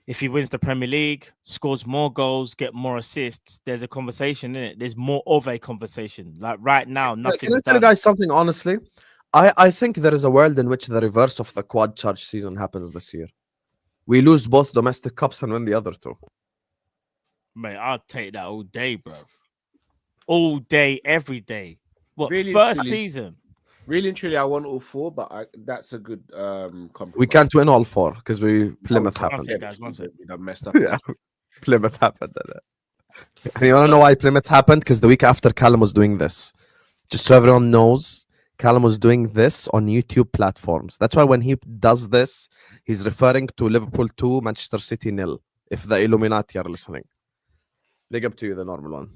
if he wins the Premier League, scores more goals, get more assists, there's a conversation in it. There's more of a conversation. Like, right now, nothing. Can I tell you guys something, honestly? I think there is a world in which the reverse of the quad charge season happens this year. We lose both domestic cups and win the other two. Mate, I'll take that all day, bro. All day, every day. What, really, first season? Really and truly, I want all four, but that's a good compromise. We can't win all four because Plymouth happened. One second. We done messed up. Yeah, Plymouth happened. And you want to know why Plymouth happened? Because the week after Callum was doing this. Just so everyone knows, Callum was doing this on YouTube platforms. That's why when he does this, he's referring to Liverpool 2, Manchester City 0. If the Illuminati are listening. Big up to you, the normal one.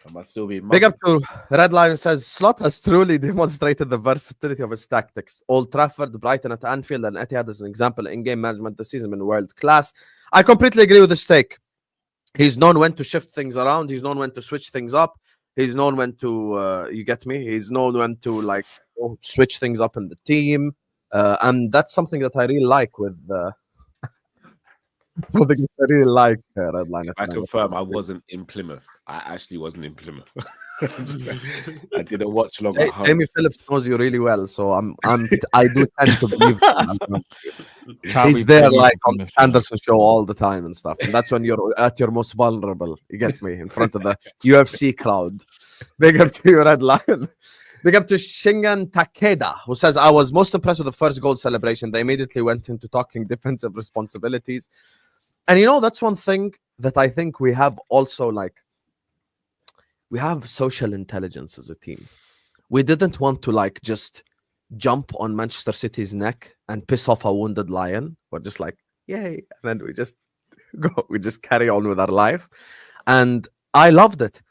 I must still be. Big up to Red Lion says, Slot has truly demonstrated the versatility of his tactics. Old Trafford, Brighton at Anfield, and Etihad as an example in-game management this season been world class. I completely agree with this take. He's known when to shift things around. He's known when to switch things up. He's known when to, you get me? He's known when to, like, switch things up in the team. And that's something that I really like with Something I really like Red Line. I confirm I wasn't in Plymouth. I actually wasn't in Plymouth. I didn't watch long at home. Jamie Phillips knows you really well, so I do tend to believe him. He's there like on the Anderson show all the time and stuff, and that's when you're at your most vulnerable. You get me in front of the UFC crowd. Big up to you, Red Lion. Big up to Shingan Takeda, who says, I was most impressed with the first goal celebration. They immediately went into talking defensive responsibilities. And that's one thing that I think we have also, like, we have social intelligence as a team. We didn't want to, like, just jump on Manchester City's neck and piss off a wounded lion. We're just like, yay. And then we just carry on with our life. And I loved it.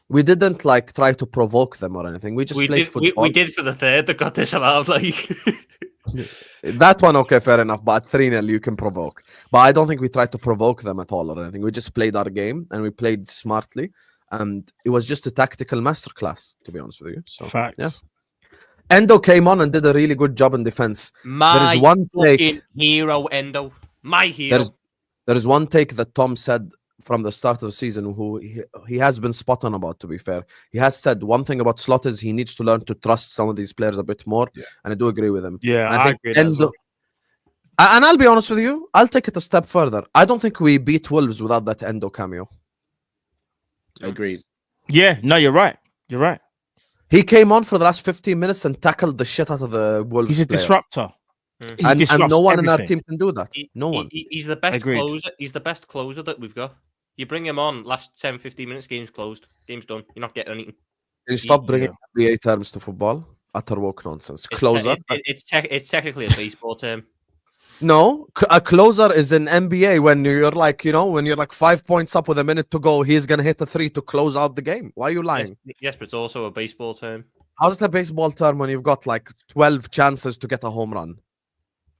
We didn't like try to provoke them or anything. We just played football. We did for the third that got disallowed. Like that one, okay, fair enough. But at 3-0, you can provoke. But I don't think we tried to provoke them at all or anything. We just played our game and we played smartly. And it was just a tactical masterclass, to be honest with you. So, Facts. Yeah. Endo came on and did a really good job in defense. My fucking hero, Endo. My hero. There is one take that Tom said from the start of the season, who he has been spot on about, to be fair. He has said one thing about Slot is he needs to learn to trust some of these players a bit more. Yeah. And I do agree with him. Yeah, and I think agree. Endo, and I'll be honest with you, I'll take it a step further. I don't think we beat Wolves without that Endo cameo. Agreed. Yeah, no, you're right. You're right. He came on for the last 15 minutes and tackled the shit out of the Wolves. He's a player. Disruptor. And no one in our team can do that. No one. He's the best closer. He's the best closer that we've got. You bring him on, last 10, 15 minutes, game's closed. Game's done. You're not getting anything. Can you stop bringing NBA terms to football? Utter woke nonsense. Closer. It's technically a baseball term. No, a closer is an NBA when you're like, when you're like 5 points up with a minute to go, he's going to hit a 3 to close out the game. Why are you lying? Yes, but it's also a baseball term. How's it a baseball term when you've got like 12 chances to get a home run?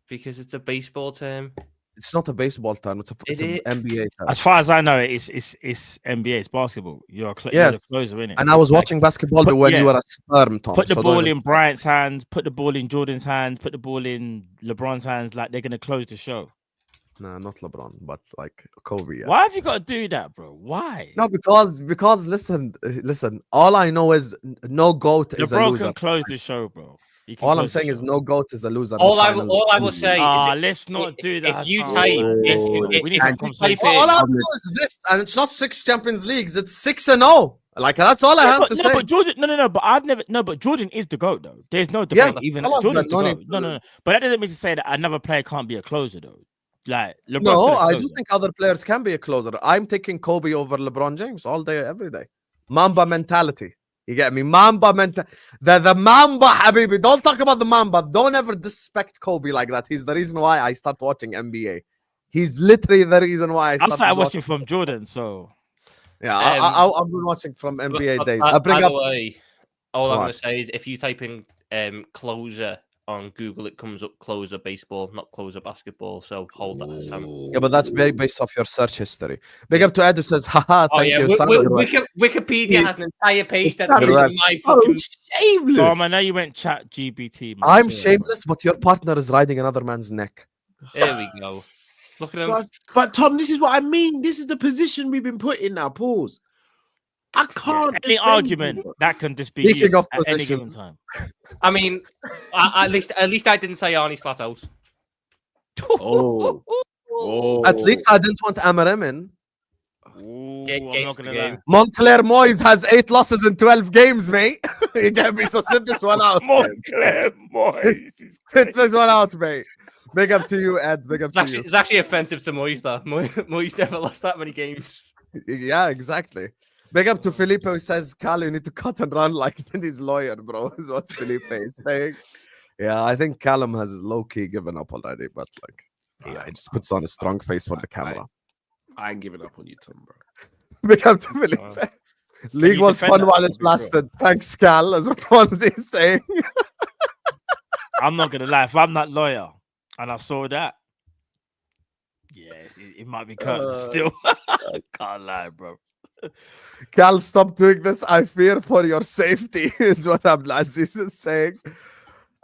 Because it's a baseball term. It's not a baseball term. It's an NBA term. As far as I know, it's NBA. It's basketball. You're a closer, innit? And I was watching basketball when you were a sperm, Tom. Put the ball in Bryant's hands. Put the ball in Jordan's hands. Put the ball in LeBron's hands. Like they're gonna close the show. Nah, not LeBron, but like Kobe. Yes. Why have you got to do that, bro? Why? No, because listen. All I know is no GOAT is a loser. LeBron can close the show, bro. All I'm saying is no GOAT is a loser. All I will say is let's not do that. If you type, we need some conversation. All I do is this, and it's not 6 Champions Leagues. It's 6-0. Like that's all I have to say. But Jordan, but Jordan is the GOAT though. There's no debate. Even Jordan's the GOAT. No. But that doesn't mean to say that another player can't be a closer though. Like LeBron's no, I do think other players can be a closer. I'm taking Kobe over LeBron James all day, every day. Mamba mentality. You get me? Mamba mentality. The Mamba, habibi. Don't talk about the Mamba. Don't ever disrespect Kobe like that. He's the reason why I start watching NBA. He's literally the reason why I started watching from Jordan. So yeah, I've been watching from NBA days. I bring by up. The way, all I'm going to say is if you type in closer on Google, it comes up closer baseball, not closer basketball. So hold that, Sam. Yeah, but that's based off your search history. Big up to Ed who says, haha, thank you. Wikipedia has an entire page that is my fucking shameless. I know you went chat GBT. I'm shameless, but your partner is riding another man's neck. There we go. Look at him. But Tom, this is what I mean. This is the position we've been put in now. Pause. I can't. Any argument that can just be Speaking of at any given positions. time. I mean, at least I didn't say Arnie Slatows. At least I didn't want Amarim in. I'm not gonna lie. Montclair Moyes has 8 losses in 12 games, mate. You get me? So sit this one out. Montclair Moyes. Sit this one out, mate. Big up to you, Ed. Big up to you. It's actually offensive to Moyes, though. Moyes never lost that many games. Yeah, exactly. Big up to Felipe who says, Callum, you need to cut and run like his lawyer, bro, is what Felipe is saying. Yeah, I think Callum has low-key given up already, but he just puts on a strong face for the camera. I ain't giving up on you, Tom, bro. Big up to Felipe. League was fun while it lasted. Thanks, Cal, as what Fonzie is saying. I'm not going to lie. If I'm that lawyer and I saw that, yes, it might be cut still. I can't lie, bro. Cal, stop doing this. I fear for your safety, is what Abdulaziz is saying.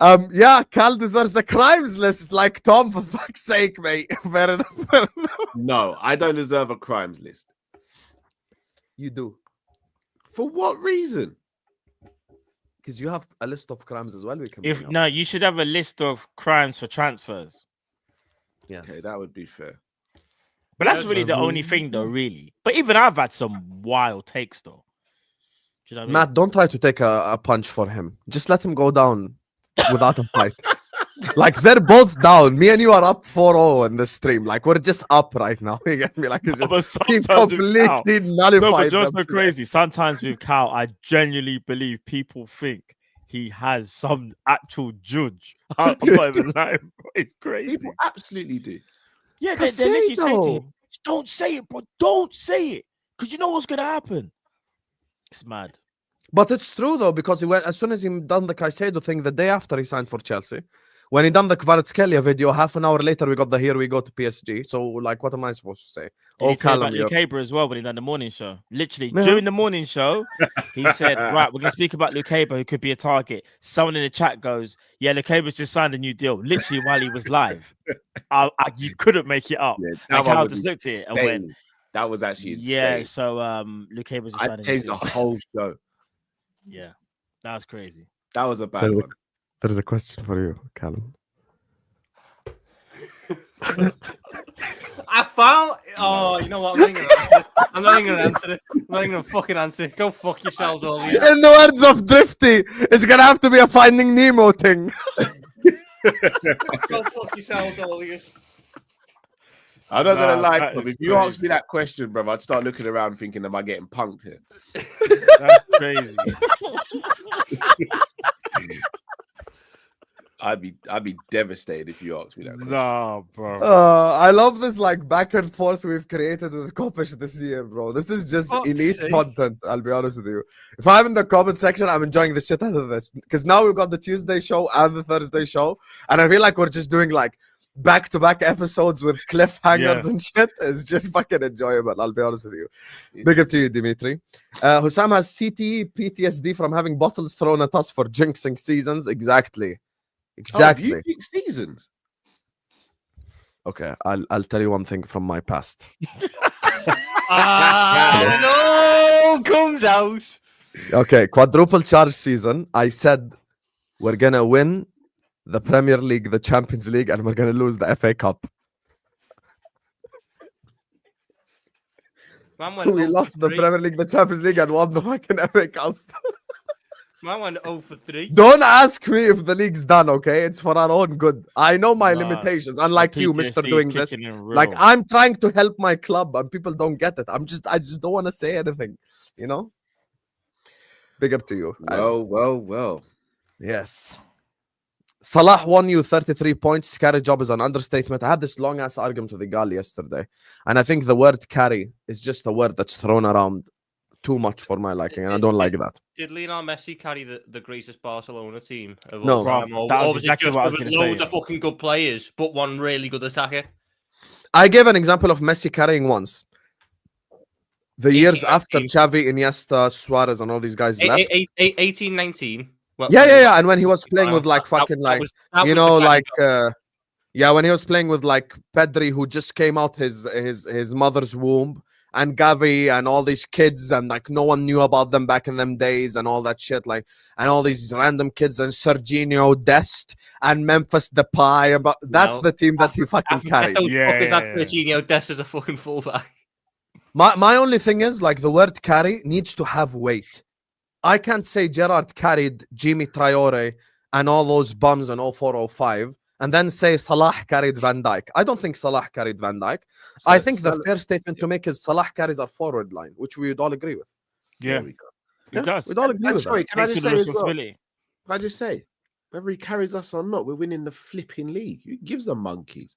Yeah, Cal deserves a crimes list like Tom, for fuck's sake, mate. Fair enough. No, I don't deserve a crimes list. You do. For what reason? Because you have a list of crimes as well. We can If bring up. no, you should have a list of crimes for transfers. Yes. Okay, that would be fair. But that's really the only thing, though, really. But even I've had some wild takes, though. Do you know what I mean? Matt, don't try to take a punch for him. Just let him go down without a fight. Like, they're both down. Me and you are up 4-0 in this stream. Like, we're just up right now. You get me? Like, it's But just he sometimes with Cal- completely No, but nullified just them so crazy. Sometimes with Cal, I genuinely believe people think he has some actual judge. I'm not even lying, bro. It's crazy. People absolutely do. Yeah, they literally say to Casado. him, don't say it, bro. Don't say it. Because you know what's going to happen. It's mad. But it's true, though, because he went, as soon as he done the Caicedo thing the day after he signed for Chelsea, when he done the Kvaratskhelia video, half an hour later, we got the here we go to PSG. So, like, what am I supposed to say? Did he say Callum, about Lukaku as well when he done the morning show? Literally, Yeah. during the morning show, he said, right, we're going to speak about Lukaku, who could be a target. Someone in the chat goes, yeah, Lukaku's just signed a new deal, literally while he was live. You couldn't make it up. Yeah, And one Cal would just be looked at it and insane. went, That was actually insane. yeah, so Lukaku's just I signed a new changed the deal. whole show. Yeah, that was crazy. That was a bad one. There's a question for you, Callum. I found. Oh, you know what? I'm not even gonna answer it. I'm not even gonna answer it. I'm not even gonna fucking answer it. Go fuck yourselves, all of you. In the words of Drifty, it's gonna have to be a Finding Nemo thing. Go fuck yourselves, all of you. I'm not gonna lie, that Tom, is if you ask crazy. me that question, bro, I'd start looking around thinking, am I getting punked here? That's crazy. I'd be devastated if you asked me that question. Nah, bro. I love this like back and forth we've created with Kopish this year, bro. This is just Fuck's elite sake. content. I'll be honest with you. If I'm in the comment section, I'm enjoying the shit out of this because now we've got the Tuesday show and the Thursday show, and I feel like we're just doing like back-to-back episodes with cliffhangers and shit. It's just fucking enjoyable. I'll be honest with you. Big up to you, Dimitri. Husam has CTE PTSD from having bottles thrown at us for jinxing seasons. Exactly. Exactly. Oh, you think seasons? Okay, I'll tell you one thing from my past. No, comes out. Okay, quadruple charge season. I said we're gonna win the Premier League, the Champions League, and we're gonna lose the FA Cup. Man went We 0 lost for the 3. Premier League, the Champions League, and won the fucking FA Cup. Man went 0 for 3. Don't ask me if the league's done, okay? It's for our own good. I know my Nah, limitations, unlike you, Mister, PTSD is doing this. kicking in Like real. I'm trying to help my club, and people don't get it. I just don't want to say anything, you know. Big up to you. Well. Yes. Salah won you 33 points. Carry job is an understatement. I had this long ass argument with Igal yesterday, and I think the word carry is just a word that's thrown around too much for my liking, and I don't like that. Did Lionel Messi carry the greatest Barcelona team of No. all time? Bro, Or, that was or was exactly it just what I was there was gonna say. loads of fucking good players, but one really good attacker? I gave an example of Messi carrying once. The years 18, after 19. Xavi, Iniesta, Suarez, and all these guys left. 18, 19. Well, Yeah. And when he was playing with like that- fucking that like, was- that you was the know, carry like job. yeah, when he was playing with like Pedri, who just came out his mother's womb, and Gavi and all these kids, and like no one knew about them back in them days, and all that shit, like, and all these random kids, and Serginho Dest and Memphis Depay. But that's No. the team that he fucking I forget carried. those fuckers. That's Yeah. Serginho Dest as a fucking fullback. My only thing is like the word carry needs to have weight. I can't say Gerrard carried Jimmy Traore and all those bums in 0405 and then say Salah carried Van Dijk. I don't think Salah carried Van Dijk. I think the fair statement to make is Salah carries our forward line, which we would all agree with. Yeah, There we go. it does. We'd all agree And with sorry, that. can I Takes just the say as well? responsibility. Can I just say, whether he carries us or not, we're winning the flipping league. Who gives them monkeys?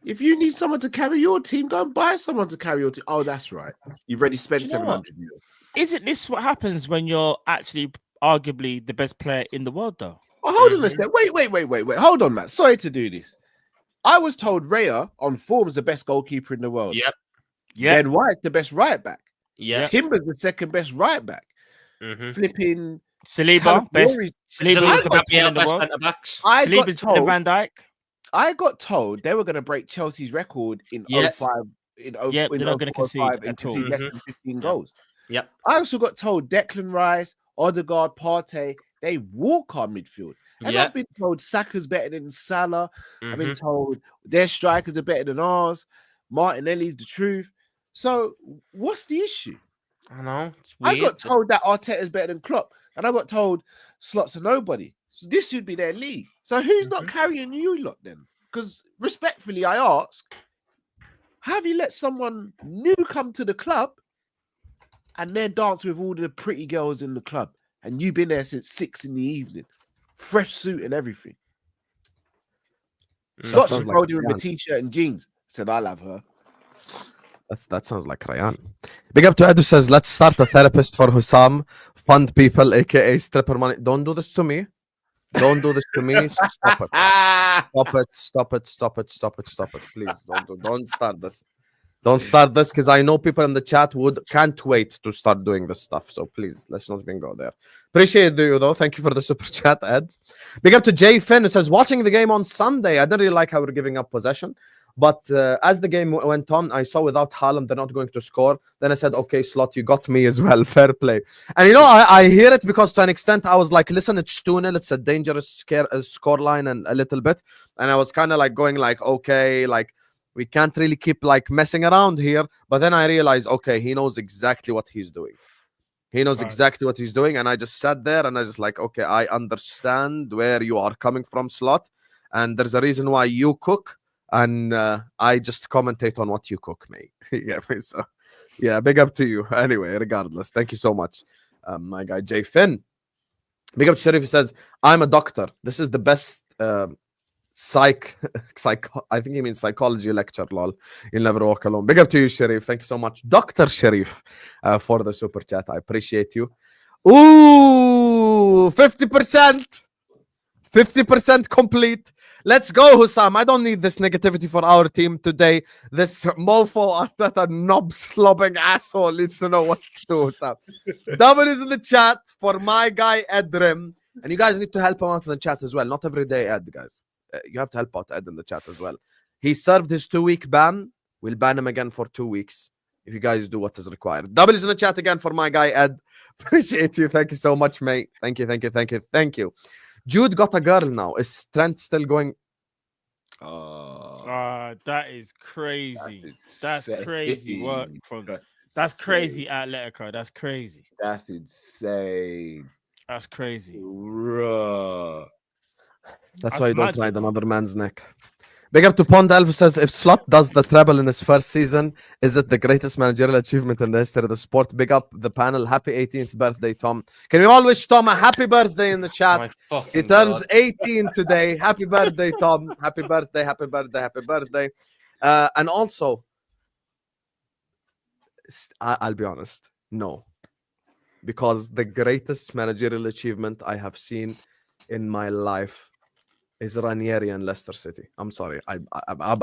If you need someone to carry your team, go and buy someone to carry your team. Oh, that's right. You've already spent Do you know what? 700 million. Isn't this what happens when you're actually arguably the best player in the world, though? Oh, hold on a second. Wait. Hold on, Matt. Sorry to do this. I was told Raya on form is the best goalkeeper in the world. Yep. Yeah, Ben White's the best right back. Yeah. Timber's the second best right back. Mhm. Flipping Saliba, best. Saliba was the best player in the world. Saliba's better than Van Dijk. I got told they were going to break Chelsea's record in 05. They're not going to concede less than 15 goals. Yep. I also got told Declan Rice, Odegaard, Partey, they walk our midfield. And I've been told Saka's better than Salah. I've been told their strikers are better than ours. Martinelli's the truth. So what's the issue? I know. It's weird, I got told that Arteta's better than Klopp. And I got told slots are nobody. So this should be their league. So who's not carrying you lot then? Because respectfully, I ask, have you let someone new come to the club and they're dancing with all the pretty girls in the club? And you've been there since 6 in, fresh suit and everything. Slots just rolled in with a t-shirt and jeans. Said, I'll have her. That sounds like Ryan. Big up to Ed who says, let's start a therapist for Husam. Fund people, aka stripper money. Don't do this to me. Don't do this to me. Stop it. Stop it. Please don't start this. Don't start this because I know people in the chat can't wait to start doing this stuff. So please, let's not even go there. Appreciate you though. Thank you for the super chat, Ed. Big up to Jay Finn who says, watching the game on Sunday, I didn't really like how we're giving up possession. But as the game went on, I saw without Callum, they're not going to score. Then I said, okay, Slot, you got me as well. Fair play. And, you know, I hear it because to an extent, I was like, listen, it's 2-0. It's a dangerous scoreline and a little bit. And I was kind of like going like, okay, like, we can't really keep like messing around here. But then I realized, okay, he knows exactly what he's doing. He knows exactly what he's doing. And I just sat there and I just like, okay, I understand where you are coming from, Slot. And there's a reason why you cook. And I just commentate on what you cook, mate. So, yeah, big up to you. Anyway, regardless, thank you so much, my guy Jay Finn. Big up to Sharif. He says, I'm a doctor. This is the best I think he means psychology lecture, lol. You'll never walk alone. Big up to you, Sharif. Thank you so much, Dr. Sharif, for the super chat. I appreciate you. Ooh, 50%. 50% complete. Let's go, Husam. I don't need this negativity for our team today. This mofo Arteta knob slobbing asshole needs to know what to do, Husam. Double is in the chat for my guy Edrim. And you guys need to help him out in the chat as well. Not every day, Ed, guys. You have to help out Ed in the chat as well. He served his 2-week ban. We'll ban him again for 2 weeks if you guys do what is required. Double is in the chat again for my guy Ed. Appreciate you. Thank you so much, mate. Thank you. Jude got a girl now. Is Trent still going? That is crazy. That's crazy work from. That's crazy, Atletico. That's crazy. That's insane. That's crazy. That's why you don't ride another man's neck. Big up to Pond Elf says, if Slot does the treble in his first season, is it the greatest managerial achievement in the history of the sport? Big up the panel. Happy 18th birthday, Tom. Can we all wish Tom a happy birthday in the chat? He turns 18 today. Happy birthday, Tom. Happy birthday. And also, I'll be honest, no. Because the greatest managerial achievement I have seen in my life is Ranieri and Leicester City. I'm sorry. I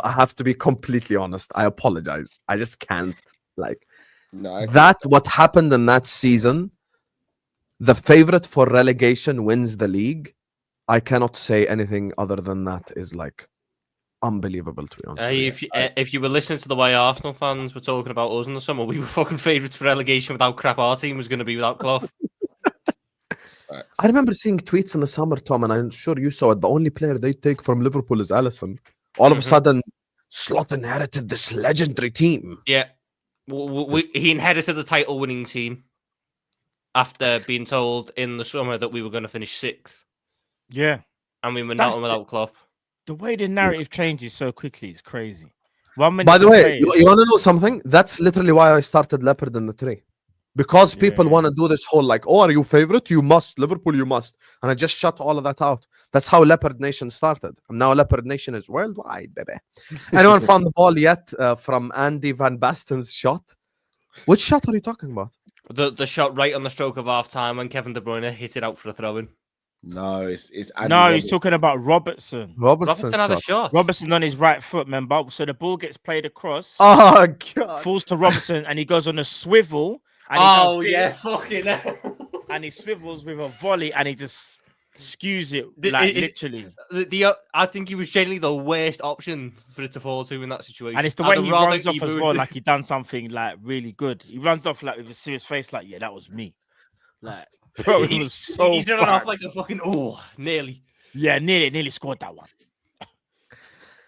have to be completely honest. I apologize. I just can't. What happened in that season, the favorite for relegation wins the league. I cannot say anything other than that is like unbelievable, to be honest. If you were listening to the way Arsenal fans were talking about us in the summer, we were fucking favourites for relegation with how crap our team was going to be without Klopp. I remember seeing tweets in the summer, Tom, and I'm sure you saw it. The only player they take from Liverpool is Alisson. All of a sudden, Slot inherited this legendary team. Yeah. He inherited the title-winning team after being told in the summer that we were going to finish 6th. Yeah. And we were not without Klopp. The way the narrative changes so quickly is crazy. By the way, you want to know something? That's literally why I started Leopard in the 3. Because people want to do this whole like, oh, are you favorite? You must. Liverpool, you must. And I just shut all of that out. That's how Leopard Nation started. And now Leopard Nation is worldwide, baby. Anyone found the ball yet from Andy Van Basten's shot? Which shot are you talking about? The shot right on the stroke of half-time when Kevin De Bruyne hit it out for a throw-in. No, it's Andy. No, he's talking about Robertson. Robertson had a shot. Robertson on his right foot, remember? So the ball gets played across. Oh, God. Falls to Robertson, and he goes on a swivel. Oh, yeah, fucking hell. and he swivels with a volley, and he just skews it literally. I think he was genuinely the worst option for it to fall to in that situation. And it's the way he runs off as well, like he done something like really good. He runs off like with a serious face, like, yeah, that was me. Like, bro, it was so he's running off like a fucking nearly. Yeah, nearly scored that one.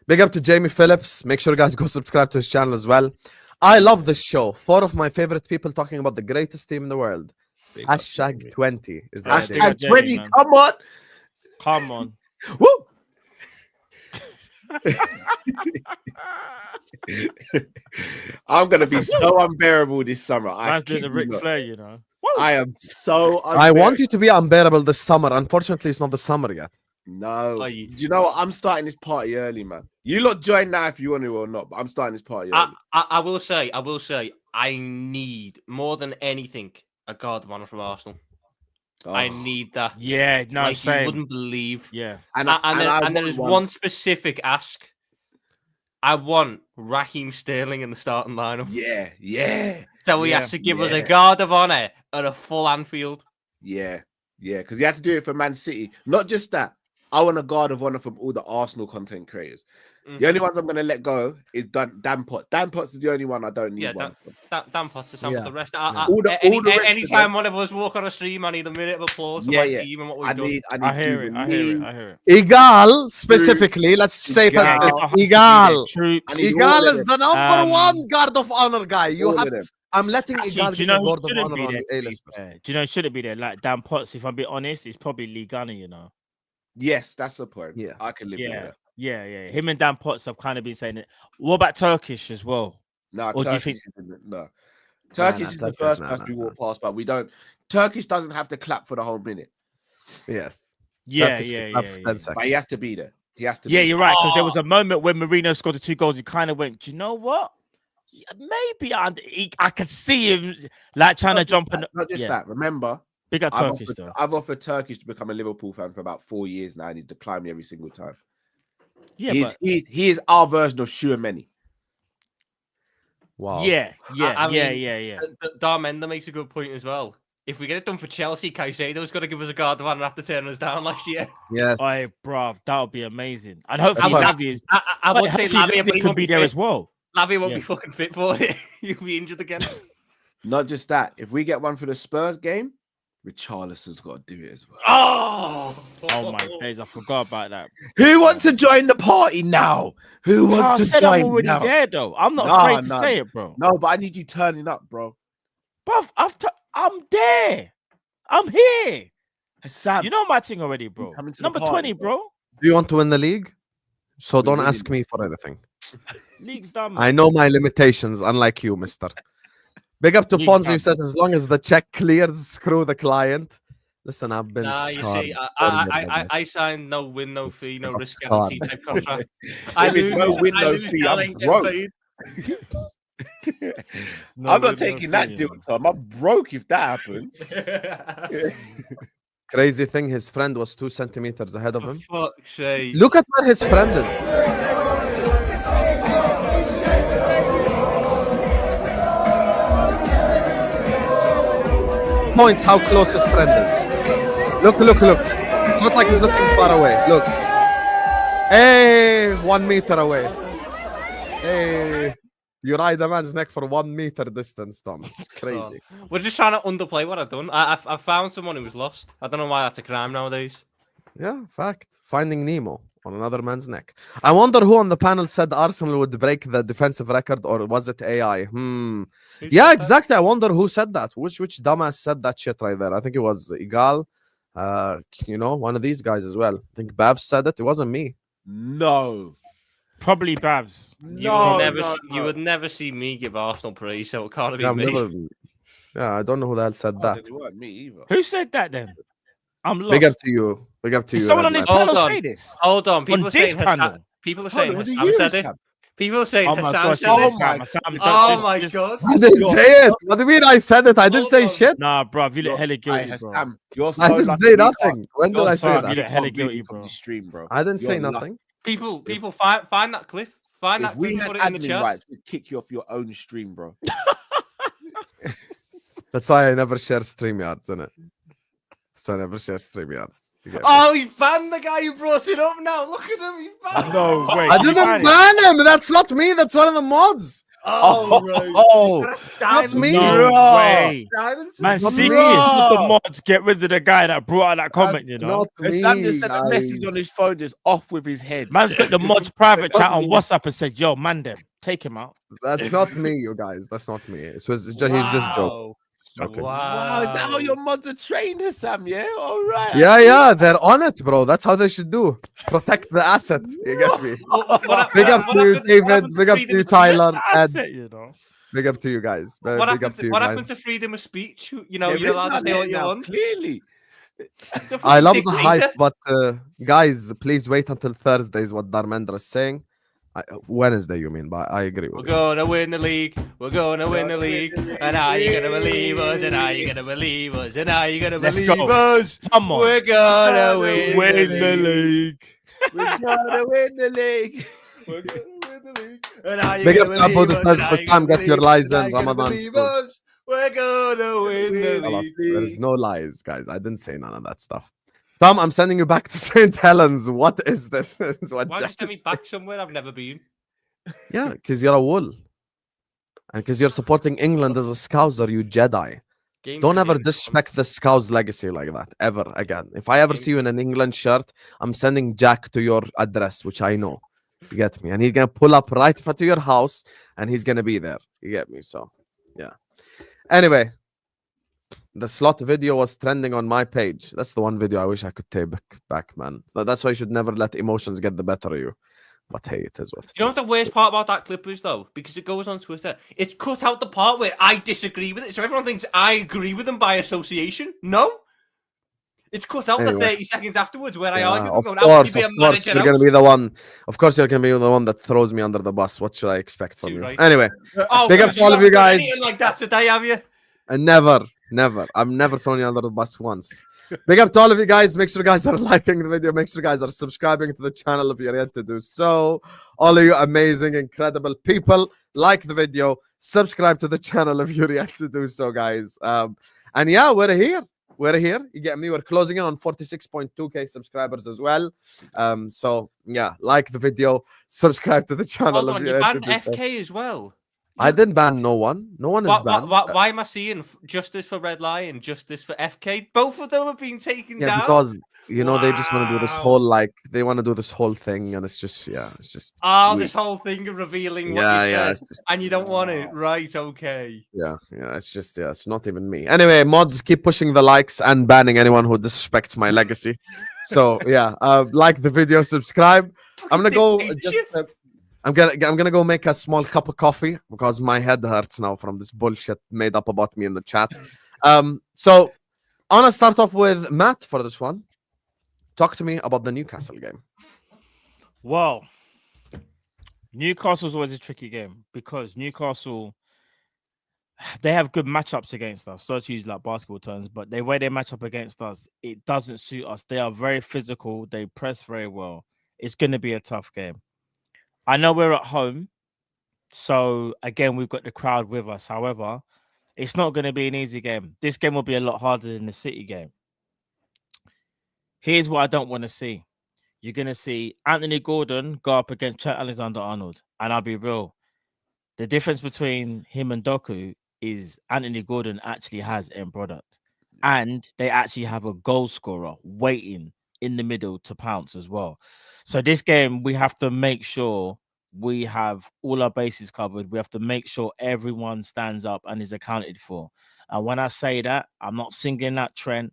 Big up to Jamie Phillips. Make sure you guys go subscribe to his channel as well. I love this show. 4 of my favorite people talking about the greatest team in the world. Hashtag 20 is hashtag 20. Come on. Woo! I'm gonna be so unbearable this summer. Man's doing the Ric Flair, you know. I am so unbearable. I want you to be unbearable this summer. Unfortunately, it's not the summer yet. No. Do you know what? I'm starting this party early, man. You lot join now if you want to or not, but I'm starting this party early. I will say, I need more than anything a guard of honor from Arsenal. Oh. I need that. Yeah, no, like same. You wouldn't believe. Yeah. And there is one specific ask. I want Raheem Sterling in the starting lineup. Yeah. So he has to give us a guard of honor at a full Anfield. Yeah, because you have to do it for Man City. Not just that. I want a guard of honor from all the Arsenal content creators. Mm-hmm. The only ones I'm going to let go is Dan Potts. Dan Potts is the only one I don't need one from. Dan Potts is some of the rest. Anytime one of us walk on a stream, I need a minute of applause for my team and what we've done. I hear it. Egal, specifically, let's say it as this. Egal is the number one guard of honor guy. You have. I'm letting Egal get the guard of honor on the A-list. Do you know it shouldn't be there? Like Dan Potts, if I'm being honest, it's probably Lee Gunner, you know. Yes, that's the point. Yeah, I can live with that. Yeah. Him and Dan Potts have kind of been saying it. What about Turkish as well? No, or Turkish, do you think... no. Turkish is the first person we walk past, but we don't. Turkish doesn't have to clap for the whole minute. Yes. Yeah. But he has to be there. He has to. Yeah, you're right. Because there was a moment when Mourinho scored the 2 goals. He kind of went, do you know what? Yeah, maybe I could see him like trying to jump. Not just that. Remember. Big up Turkish, though. I've offered Turkish to become a Liverpool fan for about 4 years now, and he's declined me every single time. Yeah, he is our version of Shuameni. Wow. Yeah. Darmenda makes a good point as well. If we get it done for Chelsea, Caicedo's got to give us a guard of honor after turning us down last year. Yes. Hey, bruv, that would be amazing. And hopefully Lavia is. I would say Lavia could be there as well. Lavia won't be fucking fit for it. He'll be injured again. Not just that. If we get one for the Spurs game, Richarlison's got to do it as well. Oh my days! I forgot about that. Who wants to join the party now? Who wants to join? I'm already there, though. I'm not afraid to say it, bro. No, but I need you turning up, bro. Bruv, I'm there. I'm here. Sam, you know my thing already, bro. Number 20, bro. Do you want to win the league? So don't ask me for anything. League's done. I know my limitations, unlike you, mister. Big up to Fonzie, who says, as long as the check clears, screw the client. Listen, I've been. You see, I signed no win, no fee, no risk guarantee type contract. I lose no win, no fee. I'm broke. I'm not taking that deal, Tom. I'm broke if that happens. Crazy thing, his friend was 2 centimeters ahead of him. For fuck's sake. Look at where his friend is. Points how close his friend is. Look. It's not like he's looking far away. Look. Hey, 1 meter away. Hey, you ride a man's neck for 1 meter distance, Tom. It's crazy. We're just trying to underplay what I've done. I found someone who was lost. I don't know why that's a crime nowadays. Yeah, fact. Finding Nemo on another man's neck. I wonder who on the panel said Arsenal would break the defensive record, or was it AI? Yeah, exactly. I wonder who said that. Which dumbass said that shit right there? I think it was Igal. One of these guys as well. I think Babs said it. It wasn't me. No. Probably Babs. You would never see me give Arsenal praise, so it can't be me. I don't know who the hell said that. It wasn't me either. Who said that then? I'm lost. Big up to you. Did someone on this panel say this? Hold on. People are saying Husam said it. People are saying Husam said it. Oh my god. I didn't say it. What do you mean I said it? I didn't say shit. Nah, bro. You look hella guilty, bro. I didn't say nothing. When did I say that? You look hella guilty, bro. I didn't say nothing. People find that clip. Find that clip and put it in the chat. We'd kick you off your own stream, bro. That's why I never share StreamYards, innit? so I never share StreamYards. Oh, he's banned the guy who brought it up now. Look at him. He's banned. No way. I didn't ban him. That's not me. That's one of the mods. Oh, not me. No way. Silence. Man, Not see me. the mods get rid of the guy that brought out that comment, you know. Not me, Sam just sent a guys. message on his phone, just off with his head. Man's got the mods private chat on WhatsApp and said, yo, man, them, take him out. That's not me, you guys. That's not me. He's just joking. Wow, is that how your mods are trained, Husam? Yeah, all right. Yeah, they're on it, bro. That's how they should do. Protect the asset. You get me? Big up to you, David. Big up to you, Tyler. Ed. You know. Big up to you guys. What happened to freedom of speech? You know, you're allowed to say what you want. Clearly. I love the hype, but guys, please wait until Thursday is what Dharmendra is saying. Wednesday, you mean? But I agree with We're gonna win the league. We're gonna win the league. And are you gonna believe us? And are you gonna believe us? And are you gonna believe us? Come on. We're gonna win the league. We're gonna win the league. We're gonna win the league. And are you Big gonna up to believe us? Abu And are this you time. gonna Get your believe lies us? in And are you gonna Ramadan. believe us? We're gonna win the league. There's no lies, guys. I didn't say none of that stuff. Tom, I'm sending you back to St. Helens. What is this? This is what Why Jack just send me is back somewhere I've never been? Yeah, because you're a wool. And because you're supporting England as a Scouser, you Jedi. Don't ever disrespect the Scouts legacy like that, ever again. If I ever see you in an England shirt, I'm sending Jack to your address, which I know. You get me? And he's going to pull up right in front of your house, and he's going to be there. You get me? So, yeah. Anyway, the slot video was trending on my page. That's the one video I wish I could take back, man. That's why you should never let emotions get the better of you. But hey, it is what it You know what the worst part about that clip is, though? Because it goes on Twitter. It's cut out the part where I disagree with it. So everyone thinks I agree with them by association. No. It's cut out the 30 seconds afterwards where I argue with them. Of course, you're going to be the one. Of course, you're going to be the one that throws me under the bus. What should I expect from you? Right. Anyway, oh, big up to all of you guys. Like that today, have you? And never. I've never thrown you under the bus once. Big up to all of you guys. Make sure you guys are liking the video. Make sure you guys are subscribing to the channel if you're yet to do so. All of you amazing, incredible people, like the video. Subscribe to the channel if you're yet to do so, guys. And yeah, we're here. You get me? We're closing in on 46.2k subscribers as well. So yeah, like the video, subscribe to the channel. Hold on, you banned FK as well. I didn't ban no one. No one is banned. Why am I seeing justice for Red Lion, justice for FK? Both of them have been taken down. Because they just want to do this whole thing, and it's just this whole thing of revealing what you said, and you don't want it, right? Okay. Yeah, it's not even me. Anyway, mods, keep pushing the likes and banning anyone who disrespects my legacy. So yeah, like the video, subscribe. I'm gonna go. I'm gonna go make a small cup of coffee because my head hurts now from this bullshit made up about me in the chat. So I want to start off with Matt for this one. Talk to me about the Newcastle game. Well, Newcastle's always a tricky game because Newcastle, they have good matchups against us. So let's use like basketball terms, but the way they match up against us, it doesn't suit us. They are very physical. They press very well. It's going to be a tough game. I know we're at home, so again, we've got the crowd with us. However, it's not going to be an easy game. This game will be a lot harder than the City game. Here's what I don't want to see. You're going to see Anthony Gordon go up against Trent Alexander-Arnold. And I'll be real. The difference between him and Doku is Anthony Gordon actually has end product. And they actually have a goal scorer waiting in the middle to pounce as well. So this game, we have to make sure we have all our bases covered. We have to make sure everyone stands up and is accounted for. And when I say that, I'm not singling at Trent,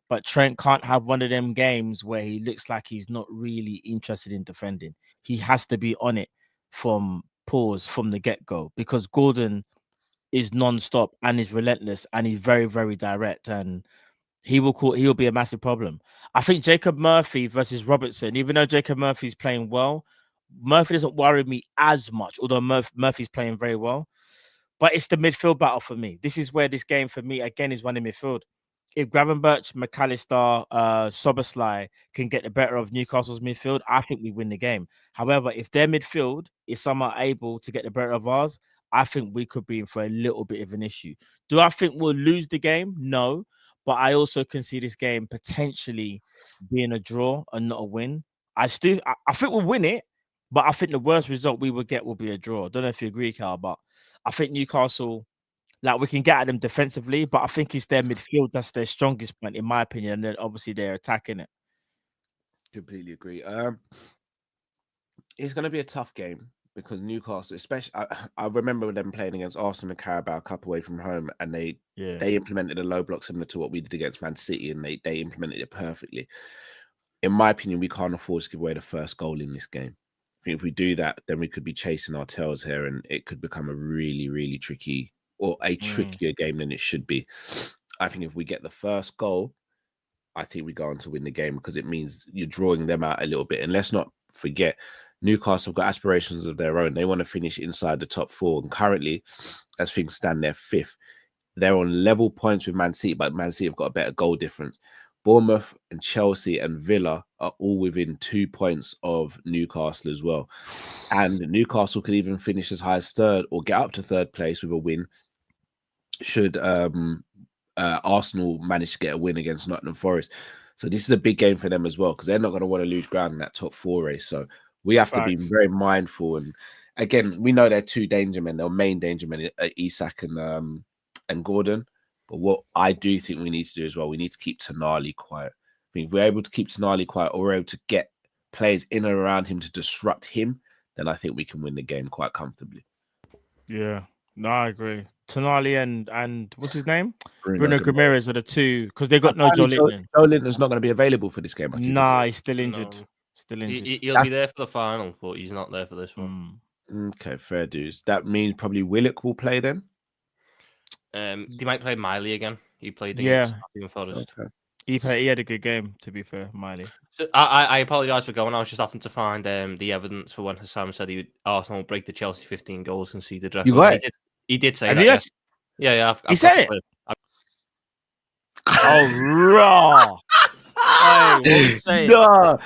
but Trent can't have one of them games where he looks like he's not really interested in defending. He has to be on it from the get-go because Gordon is non-stop and is relentless and he's very, very direct. And he'll be a massive problem. I think Jacob Murphy versus Robertson, even though Jacob Murphy's playing well, Murphy doesn't worry me as much, although Murphy's playing very well. But it's the midfield battle for me. This is where this game for me, again, is one in midfield. If Gravenberch, McAllister, Soboslai can get the better of Newcastle's midfield, I think we win the game. However, if their midfield is somehow able to get the better of ours, I think we could be in for a little bit of an issue. Do I think we'll lose the game? No. but I also can see this game potentially being a draw and not a win. I think we'll win it, but I think the worst result we would get will be a draw. I don't know if you agree, Cal, but I think Newcastle, like, we can get at them defensively, but I think it's their midfield that's their strongest point, in my opinion. And then obviously they're attacking it. Completely agree. It's going to be a tough game because Newcastle, especially, I remember them playing against Arsenal and Carabao Cup away from home, and they implemented a low block similar to what we did against Man City, and they implemented it perfectly. In my opinion, we can't afford to give away the first goal in this game. I think if we do that, then we could be chasing our tails here, and it could become a really, really tricky, or a trickier game than it should be. I think if we get the first goal, I think we go on to win the game, because it means you're drawing them out a little bit. And let's not forget, Newcastle have got aspirations of their own. They want to finish inside the top 4. And currently, as things stand, they're 5th. They're on level points with Man City, but Man City have got a better goal difference. Bournemouth and Chelsea and Villa are all within 2 points of Newcastle as well. And Newcastle could even finish as high as 3rd or get up to 3rd place with a win should Arsenal manage to get a win against Nottingham Forest. So this is a big game for them as well, because they're not going to want to lose ground in that top 4 race. So we have to be very mindful. And again, we know they're 2 danger men. They're main danger men, Isak and Gordon. But what I do think we need to do as well, we need to keep Tonali quiet. I think if we're able to keep Tonali quiet, or we're able to get players in and around him to disrupt him, then I think we can win the game quite comfortably. Yeah, no, I agree. Tonali and what's his name? Bruno Guimaraes are the 2, because they got no Joe Linton. Joe Linton's not going to be available for this game. Nah, he's still injured. No. Still injured. He'll be there for the final, but he's not there for this one. Okay, fair dues. That means probably Willock will play then. They might play Miley again. He played against Nottingham Forest. Okay. He had a good game, to be fair, Miley. So I apologise for going. I was just having to find the evidence for when Husam said Arsenal would break the Chelsea 15 goals conceded record. You got it? He did say that. Yeah. He said it. Oh, raw. No.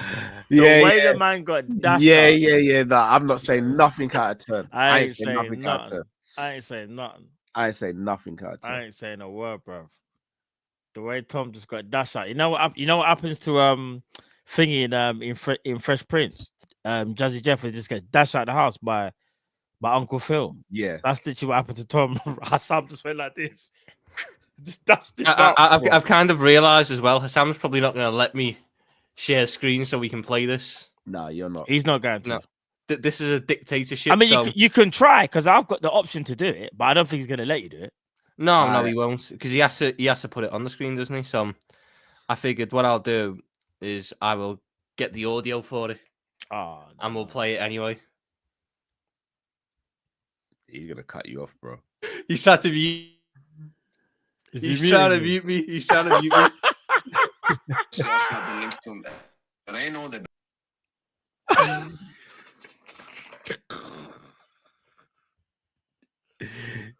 The way the man got dashed. Yeah. No, I'm not saying nothing out of turn. I ain't saying nothing out of turn. I ain't saying nothing. I ain't saying nothing out of turn. I ain't saying a word, bro. The way Tom just got dashed out. You know what happens to thingy in Fresh Prince? Jazzy Jeffrey just gets dashed out of the house by Uncle Phil. Yeah. That's literally what happened to Tom. Husam just went like this. Just dashed him I've kind of realised as well, Hassam's probably not going to let me share screen so we can play this. No, you're not. He's not going to. No. This is a dictatorship. I mean, you can try, because I've got the option to do it, but I don't think he's going to let you do it. No, he won't, because he has to put it on the screen, doesn't he? So I figured what I'll do is I will get the audio for it, and we'll play it anyway. He's going to cut you off, bro. He's trying to mute. He's trying to mute me. He's trying to mute me.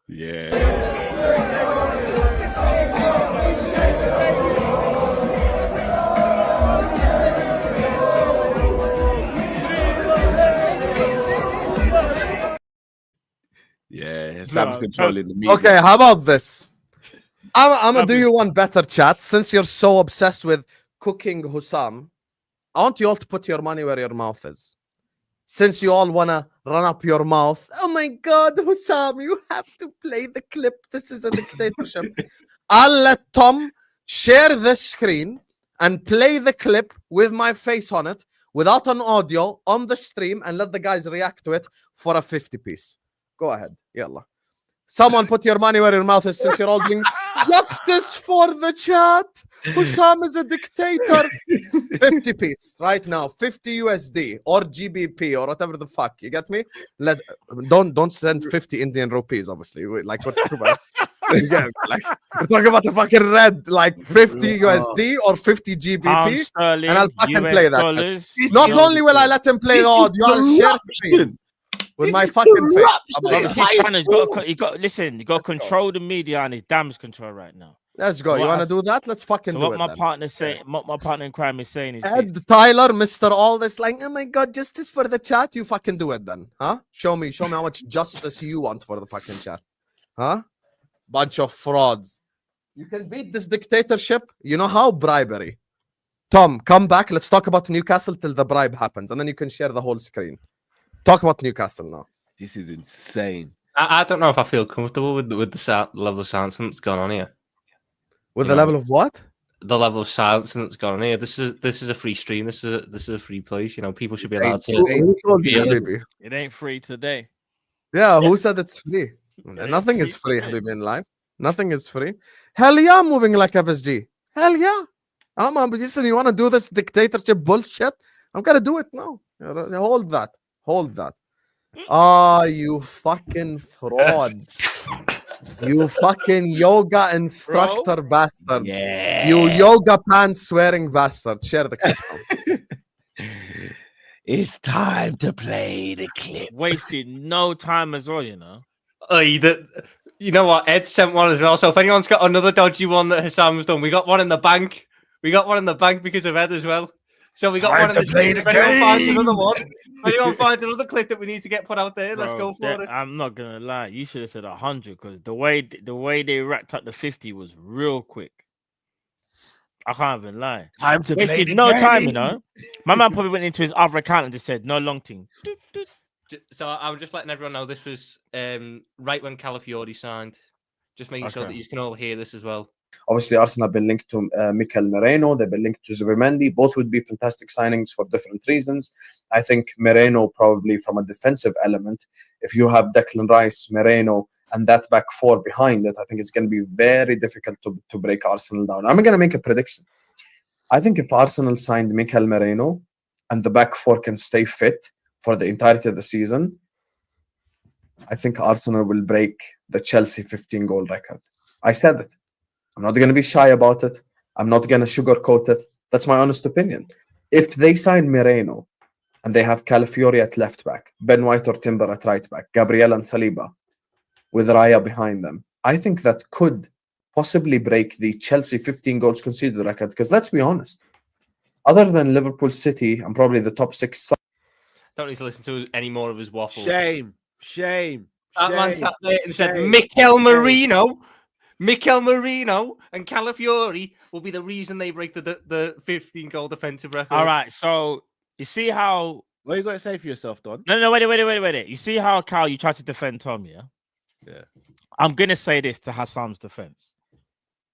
Yeah. Yeah, Sam's controlling the media. Okay, how about this? I'm gonna do you one better, chat. Since you're so obsessed with cooking Husam, I want you all to put your money where your mouth is. Since you all wanna run up your mouth, oh my God, Husam, you have to play the clip. This is a dictatorship. I'll let Tom share this screen and play the clip with my face on it, without an audio, on the stream, and let the guys react to it for a 50 piece. Go ahead, yalla. Someone put your money where your mouth is, since you're all doing justice for the chat. Husam is a dictator. 50 piece right now, 50 USD or GBP or whatever the fuck. You get me? Don't send 50 Indian rupees, obviously. Like we're talking about. Yeah, like we're talking about the fucking red, like 50 USD or 50 GBP, sterling, and I'll fucking US play that. dollars. Not only will I let him play the audio, I'll share screen with my fucking face. You got listen. You got to control the media, and his damage control right now. Let's go. So you want to do that? Let's fucking do it. What my partner saying, what my partner in crime is saying is, Ed, Tyler, Mr. All this, like, oh my God, justice for the chat. You fucking do it then, huh? Show me how much justice you want for the fucking chat, huh? Bunch of frauds. You can beat this dictatorship. You know how? Bribery. Tom, come back. Let's talk about Newcastle till the bribe happens, and then you can share the whole screen. Talk about Newcastle now. This is insane. I don't know if I feel comfortable with the level of silence that's gone on here. With the level of what? The level of silence that's gone on here. This is a free stream. This is a free place. You know, people should be allowed to. Who told you, baby? It ain't free today. Yeah, who said it's free? Nothing is free, Habibi, in life. Nothing is free. Hell yeah, I'm moving like FSG. Hell yeah. Listen, you want to do this dictatorship bullshit? I'm going to do it now. Hold that. Hold that. You fucking fraud. You fucking yoga instructor bastard. Yeah. You yoga pants swearing bastard. Share the clip. It's time to play the clip. Wasted no time as well, you know. You know what? Ed sent one as well. So if anyone's got another dodgy one that Husam's done, we got one in the bank. We got one in the bank because of Ed as well. So we got one in the bank. If anyone finds another one, if anyone finds another clip that we need to get put out there, let's go for it. I'm not gonna lie. You should have said 100 because the way they racked up the 50 was real quick. I can't even lie. Time to play the no game. time, you know. My man probably went into his other account and just said no long thing. So I'm just letting everyone know this was right when Calafiori signed. Just making sure that you can all hear this as well. Obviously, Arsenal have been linked to Mikel Merino. They've been linked to Zubimendi. Both would be fantastic signings for different reasons. I think Merino probably from a defensive element. If you have Declan Rice, Merino, and that back four behind it, I think it's going to be very difficult to break Arsenal down. I'm going to make a prediction. I think if Arsenal signed Mikel Merino and the back four can stay fit for the entirety of the season, I think Arsenal will break the Chelsea 15-goal record. I said it. I'm not going to be shy about it. I'm not going to sugarcoat it. That's my honest opinion. If they sign Merino and they have Calafiori at left back, Ben White or Timber at right back, Gabriel and Saliba with Raya behind them, I think that could possibly break the Chelsea 15 goals conceded record. Because let's be honest, other than Liverpool, City, and probably the top six. Don't need to listen to any more of his waffle. Shame. That man sat there and said, Mikel Merino and Calafiori will be the reason they break the 15-goal defensive record. All right, so you see how... What you got to say for yourself, Don? No, wait. You see how, Cal, you tried to defend Tom, yeah? Yeah. I'm going to say this to Hassam's defense.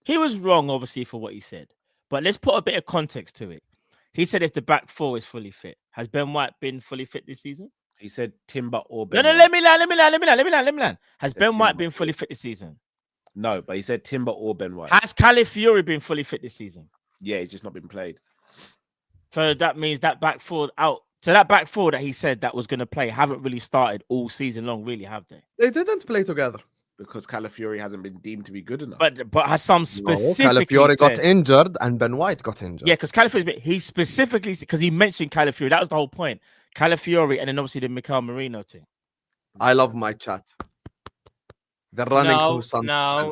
He was wrong, obviously, for what he said. But let's put a bit of context to it. He said if the back four is fully fit. Has Ben White been fully fit this season? He said Timber or Ben No, White. let me land. Has Ben White been fully fit this season? No, but he said Timber or Ben White. Has Calafiori been fully fit this season? Yeah, he's just not been played. So that means that back four out. So that back four that he said that was going to play haven't really started all season long, really, have they? They didn't play together. Because Calafiori hasn't been deemed to be good enough. But Hassam specifically Calafiori got injured and Ben White got injured. Yeah, because Calafiori, he specifically, because he mentioned Calafiori. That was the whole point. Calafiori and then obviously the Mikel Merino thing. I love my chat. They're running to some. No.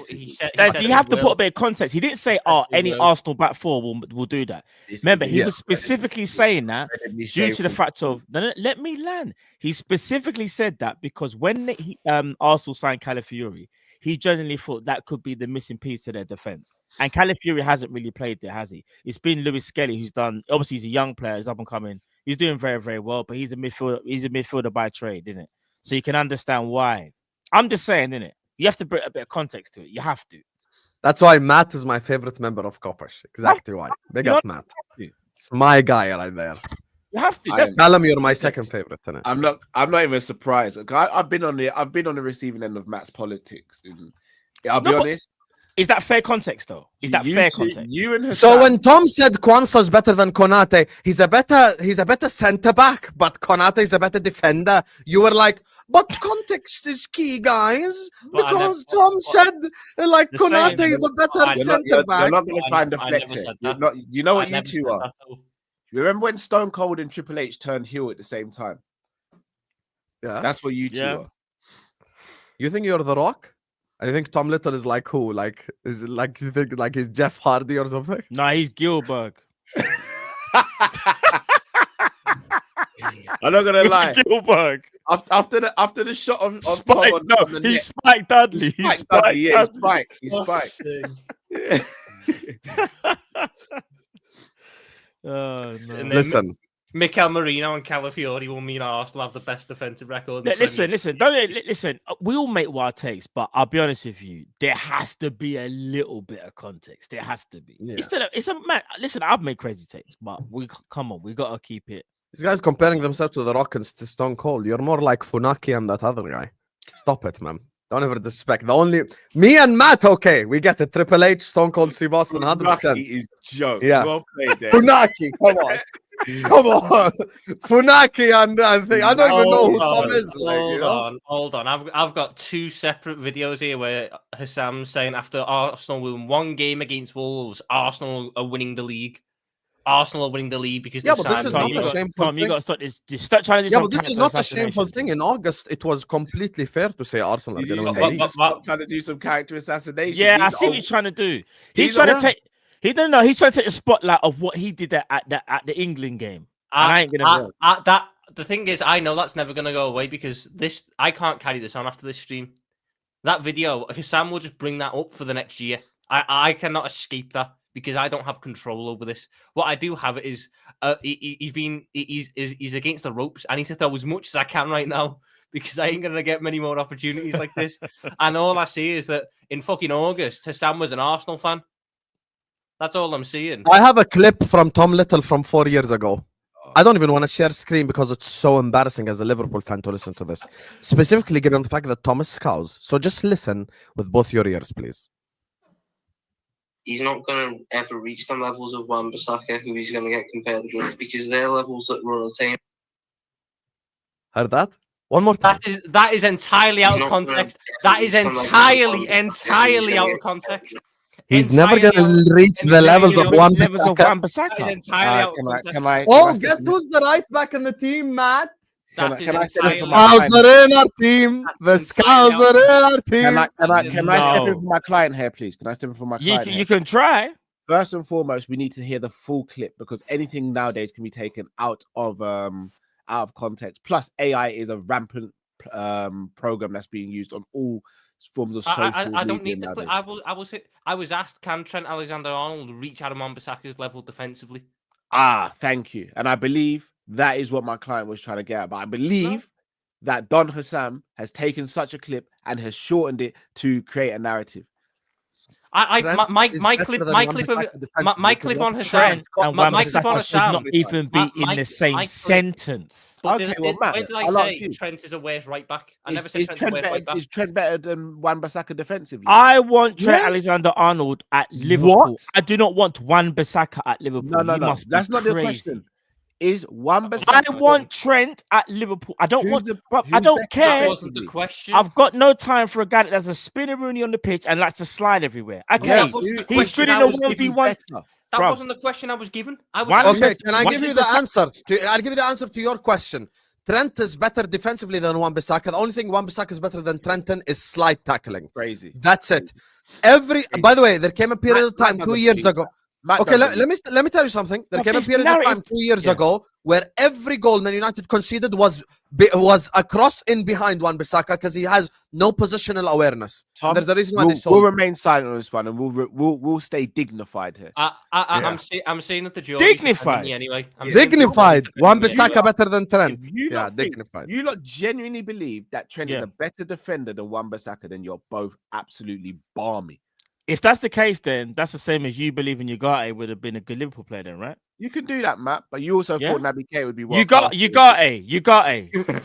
He said you have to put a bit of context. He didn't say, any Arsenal back four will do that. Remember, he was specifically saying that due to the fact of, let me land. He specifically said that because when Arsenal signed Calafiori, he genuinely thought that could be the missing piece to their defense. And Calafiori hasn't really played there, has he? It's been Lewis Skelly who's done. Obviously, he's a young player. He's up and coming. He's doing very, very well. But he's a midfielder. He's a midfielder by trade, isn't it? So you can understand why. I'm just saying, innit? You have to bring a bit of context to it. You have to. That's why Matt is my favorite member of Kopash. Exactly why. Big up, Matt. It's my guy right there. You have to. Callum, you're my second favorite, innit? I'm not even surprised. I've been on the receiving end of Matt's politics. I'll be honest. Is that fair context, though? Is that fair context? You and Husam. So when Tom said Kwanzaa's better than Konate, he's a better centre back, but Konate is a better defender. You were like, but context is key, guys, because Tom said like Konate is a better centre back. You're not going to find deflected. You know what you two are. You remember when Stone Cold and Triple H turned heel at the same time? Yeah, that's what you two are. You think you're The Rock? And you think Tom Little is like who? Like is it like you think like he's Jeff Hardy or something? Nah, he's Gilbert. I'm not gonna lie. Gilbert. After the shot of Spike, Tom no, on the he net. spiked Dudley. He spiked Dudley, yeah, Dudley. he spiked. Oh, no. And then Listen, Mikel Merino and Calafiori will mean Arsenal have the best defensive record. in the Listen. We all make wild takes, but I'll be honest with you. There has to be a little bit of context. There has to be. Yeah. It's a man. Listen, I've made crazy takes, but we gotta keep it. these guys comparing themselves to the Rock and to Stone Cold. You're more like Funaki and that other guy. Stop it, man. Don't ever disrespect. Me and Matt, okay, we get it. Triple H, Stone Cold, Steve Austin, 100%. Funaki is joke. Yeah. Well played there. Funaki, come on. Come on. Funaki and I don't even know who Tom is. Hold on. I've got two separate videos here where Husam's saying after Arsenal win one game against Wolves, Arsenal are winning the league. Arsenal are winning the league because Yeah, but this is not a shameful Tom, thing. you got to start this. Start trying to do Yeah, some but this is character not a shameful assassination. thing. In August, it was completely fair to say Arsenal are going to win the league. Stop trying to do some character assassination. Yeah, I These see what old- he's trying to do. He's He's trying old. to take. He don't know. He's trying to take the spotlight of what he did at the England game. And I ain't gonna. The thing is, I know that's never gonna go away because I can't carry this on after this stream. That video, Husam will just bring that up for the next year. I cannot escape that because I don't have control over this. What I do have is he's against the ropes. I need to throw as much as I can right now because I ain't gonna get many more opportunities like this. And all I see is that in fucking August, Husam was an Arsenal fan. That's all I'm seeing. I have a clip from Tom Little from 4 years ago. I don't even want to share screen because it's so embarrassing as a Liverpool fan to listen to this. Specifically given the fact that Thomas scows. So just listen with both your ears, please. He's not going to ever reach them levels of Wan-Bissaka, who he's going to get compared against, because they're levels that run a team. Heard that? One more time. That is entirely out He's of not gonna context. ever That is reach them levels of entirely Wan-Bissaka, out of context. He's never going to reach the levels of Levels of Wan-Bissaka. That is Bisaka. entirely out of context. Can I Oh, step guess in? who's the right back in the team, Matt? That Can I is say this The for my entirely. Scouts are in our team. The Scouts are in our team. Can I step in No. for my client here, please? Can I step in for my client? You here? can try. First and foremost, we need to hear the full clip because anything nowadays can be taken out of context. Plus, AI is a rampant program that's being used on all forms of social I don't media need the clip. nowadays. I was asked, can Trent Alexander-Arnold reach Adam Wan-Bissaka's level defensively? Thank you. And I believe that is what my client was trying to get at. But I believe that Don Husam has taken such a clip and has shortened it to create a narrative. My clip on Husam. And My Wan-Bissaka clip on should not Husam. even be my in the same clip- sentence. But Okay, well, Matt, where did I I'll ask say you. Trent is a worse right back? I never Is said Trent's a worse right back. Is Trent better than Wan-Bissaka defensively? I want Trent Yeah. Alexander-Arnold at Liverpool. What? I do not want Wan-Bissaka at Liverpool. No. You must be That's not the crazy. question. Is Wan-Bissaka? I want Trent at Liverpool. I don't Who's want. the- Bro, I who's don't better care. That wasn't the question. I've got no time for a guy that does a spinneroonie on the pitch and likes to slide everywhere. Okay, that wasn't the he's question good in I a was given. 1v1. That Bruv. wasn't the question I was given. I was Why- asked- Okay, can I What give is you the the answer? I'll give you the answer to your question. Trent is better defensively than Wan-Bissaka. The only thing Wan-Bissaka is better than Trenton is slide tackling. Crazy. That's it. By the way, there came a period of time 2 years ago. Okay, let me tell you something. There But came a this period of time narrative- 2 years Yeah. ago where every goal Man United conceded was a cross in behind Wan-Bissaka because he has no positional awareness. Tom, There's a reason why we'll, they sold we'll him. remain silent on this one, and we'll stay dignified here. I'm saying that the jury's Dignified. defending me anyway. Dignified. Wan-Bissaka anyway. better than Trent. If you Yeah, lot think- dignified. You lot genuinely believe that Trent is Yeah. a better defender than Wan-Bissaka, then you're both absolutely balmy. If that's the case, then that's the same as you believing Ugarte would have been a good Liverpool player, then, right? You can do that, Matt, but you also Yeah. thought Naby K would be You got world-class. you got a. They're Say that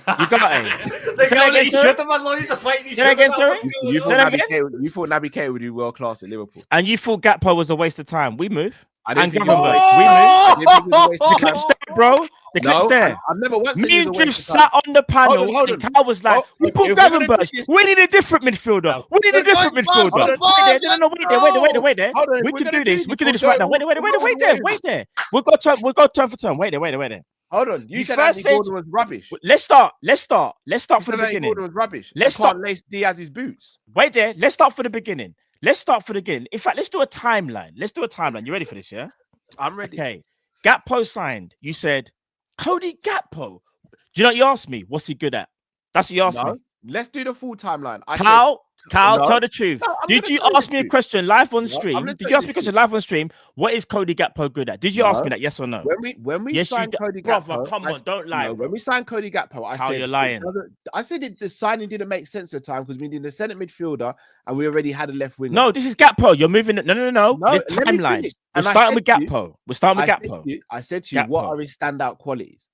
going at again, each sorry? other, man. Lawyers are fighting each Say that other. again, man. sorry? What's going You on? thought Say that Naby K would be world class at Liverpool. And you thought Gakpo was a waste of time. We move. I didn't And think Gravenberch, it was- we move. I didn't think it was a waste The of time. clip's there, bro. The clip's No, there. I've never once said Me it and was a Drift waste of time. sat on the panel Hold on. and Cal was like, Oh, we if put we're gonna Gravenberch. do this- We need a different midfielder. We need a different midfielder. Hold on, Wait there. No, wait there. Wait there. Hold on, if We we're can gonna do do this. this, We can do this we'll right now. go- Wait there. We'll go turn for turn. Wait there. Hold on. You You said first Anthony said- Gordon was rubbish. Let's start for You the said Anthony beginning. Gordon was rubbish. Let's I can't lace Diaz's boots. Wait there. Let's start for the beginning. In fact, let's do a timeline. You ready for this, yeah? I'm ready. Okay. Gakpo signed. You said, Cody Gakpo. Do you know what you asked me? What's he good at? That's what you asked me. Let's do the full timeline. Cal, No. tell the truth. No, I'm Did gonna you tell you ask the me a truth. question live on No, I'm stream? gonna Did tell you you ask the me a question truth. live on stream? What is Cody Gakpo good at? Did you ask No. me that? Yes or no? When we Yes, you signed did. Cody Brother, Gakpo, come on, don't lie. when we signed Cody Gakpo, I Cal, said you're lying. I said the signing didn't make sense at the time because we needed a centre midfielder and we already had a left winger. No, this is Gakpo. You're moving. No. No, This let me timeline. finish. We're And I starting said with to you- Gakpo. We're starting with Gakpo. I said to you, what Gakpo. are his standout qualities?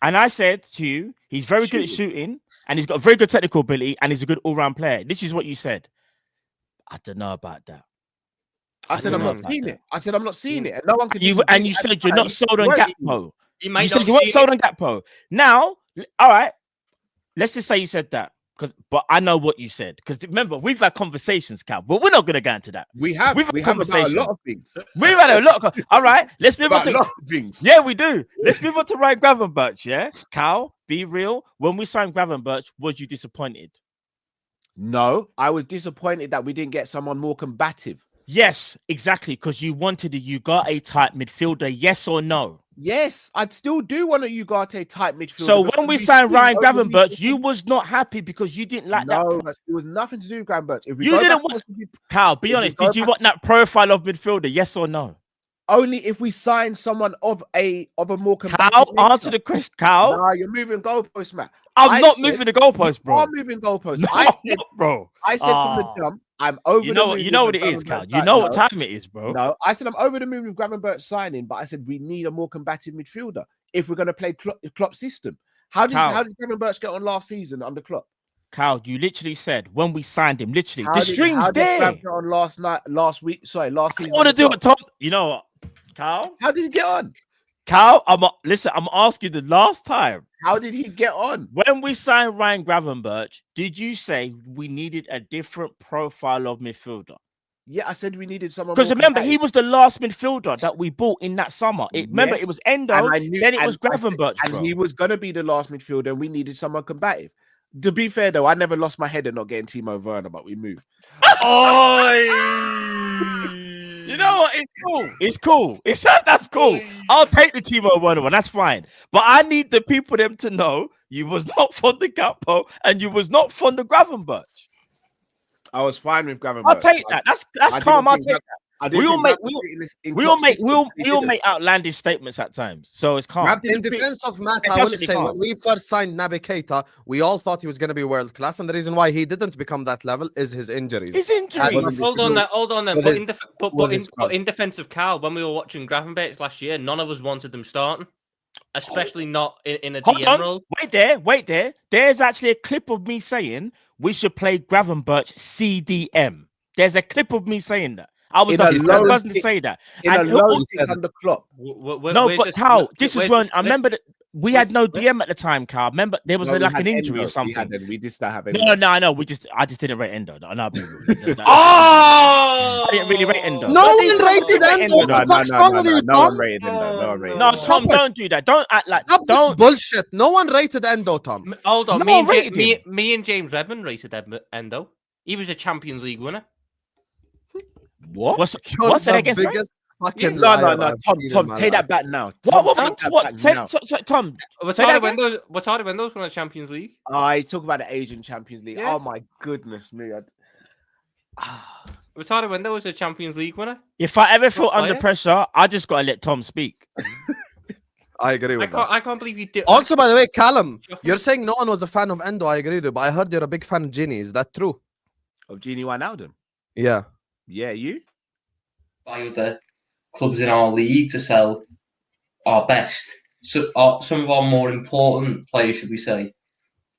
And I said to you, he's very good at shooting and he's got very good technical ability and he's a good all-round player. This is what you said. I don't know about that. I said don't I'm know not about seeing that. it. I said I'm not seeing it, and no one can. You said you're not sold on Right. Gakpo. You might You said not you weren't see sold it. on Gakpo. Now, all right, let's just say you said that. But I know what you said. Because remember, we've had conversations, Cal, but we're not going to go into that. We have We've had about a conversations. lot of things. We've had a lot of. All right, let's move on About a to. lot of things. Yeah, we do. Let's move on to Ryan Gravenberch. Yeah, Cal, be real. When we signed Gravenberch, was you disappointed? No, I was disappointed that we didn't get someone more combative. Yes, exactly. Because you wanted a Ugarte type midfielder. Yes or no? Yes, I'd still do want a Ugarte type midfielder. So because when we we've signed seen Ryan over the Gravenberch, years- you was not happy because you didn't like that. No, it was nothing to do with Gravenberch. If we You go didn't back want. to- Cal, be if we honest. go Did you back- want that profile of midfielder? Yes or no? Only if we sign someone of a more combative Cal, nature. answer the question. Cal, Nah, you're moving goalposts, Matt. I'm not moving the goalpost, bro. I'm moving goalposts. No, I I'm said, not, bro. from the jump, I'm over You know the moon. you know with what the it is, Cal. Gravenberch You know what signing. time it is, bro. No, I said I'm over the moon with Gravenberch signing, but I said we need a more combative midfielder if we're going to play Klopp's system. How did Gravenberch get on last season under Klopp? Cal, you literally said when we signed him, literally, How the did stream's there. Gravenberch get on last season? I want to under do Klopp? it, Tom. You know what, Cal? How did he get on? Cal, listen. I'm asking you the last time. How did he get on? When we signed Ryan Gravenberch, did you say we needed a different profile of midfielder? Yeah, I said we needed someone. Because more remember, combative. he was the last midfielder that we bought in that summer. Remember, Yes, it was Endo, and I knew- then it and was I said- Gravenberch, bro. and he was going to be the last midfielder, and we needed someone combative. To be fair, though, I never lost my head at not getting Timo Werner, but we moved. You know what? It's cool. It's cool. That's cool. I'll take the Timo Werner one. That's fine. But I need the people them to know you was not fond of Gakpo and you was not fond of Gravenberch. I was fine with Gravenberch. I'll take that. That's I calm. didn't I'll think take that- that. I didn't We all think make that was fitting this- in we all Klopp's make system. He we all didn't. make outlandish statements at times. So it's calm. In defense of Matt, It's I will actually say calm. when we first signed Naby Keita, we all thought he was going to be world class, and the reason why he didn't become that level is his injuries. His injuries. Hold on then. With But, his- but with in, his squad. but in defense of Cal, when we were watching Gravenberch last year, none of us wanted them starting, especially not in a Hold DM on. role. Wait there. There's actually a clip of me saying we should play Gravenberch CDM. There's a clip of me saying that. I was In the a first low person to kick- say that. In a And low who- six under Klopp. No, Where's but this- Cal, this is where's when this I clip? remember that we had no DM at the time, Cal. Remember there was No, we like had an injury Endo. or something. We did still have No, Endo. no, I know. I just didn't rate Endo. No, I'll be real. Oh! I didn't really rate Endo. No I one didn't rated rate Endo. What the fuck's wrong with you, No one Tom? rated Endo. No one rated No, Endo. Tom, don't do that. Don't act like. Stop this Don't. bullshit. No one rated Endo, Tom. Hold on, No me, one and rated me and James Redmond rated Endo. He was a Champions League winner. What? What's You're that the against? Right? biggest fucking Yeah. No, liar no, I've Tom, seen in Tom, my take life. that back now. What? Tom, take that What? back now. Tom. Watari that again? Windows won a Champions League. I talk about the Asian Champions League. Yeah. Oh my goodness me! Watari Windows was a Champions League winner. If I ever feel What under player? pressure, I just gotta let Tom speak. I agree with that. I can't believe you did. Also, by the way, Callum, Shocking. you're saying no one was a fan of Endo. I agree with you, but I heard you're a big fan of Gini. Is that true? Of Gini Wijnaldum. Yeah. Yeah, you. By other clubs in our league to sell our best, so some of our more important players, should we say,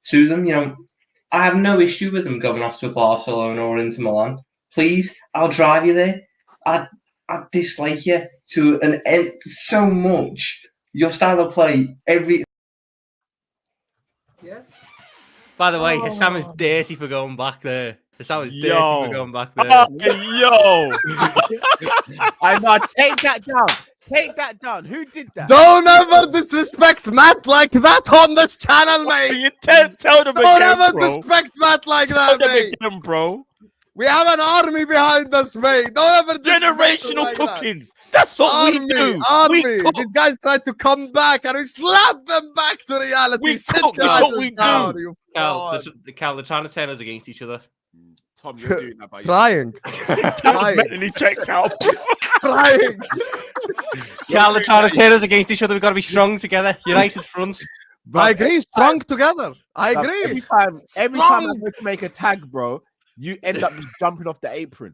to them. You know, I have no issue with them going off to Barcelona or Inter Milan. Please, I'll drive you there. I dislike you to an end so much. Your style of play, every. Yeah. By the way, Husam is dirty for going back there. Husam is dirty for going back there. Yo. I know. Take that down. Take that down. Who did that? Don't ever disrespect Matt like that on this channel, mate. You tell them Don't again, ever bro. disrespect Matt like Tell that, them mate. again, bro. We have an army behind us, mate. Don't ever Generational like cookings. That's what we do. Army. We cook. These guys tried to come back and we slapped them back to reality. We Sit cook. your That's what asses we down, do. you Cal, fraud. they're trying to turn us against each other. Tom, you're doing that by Trying. Trying. Mentally checked out. Trying. Cal, they're trying to turn us against each other. We've got to be strong together. United front. I agree. Strong together. I Bruv, agree. Every time I go to make a tag, bro, you end up just jumping off the apron.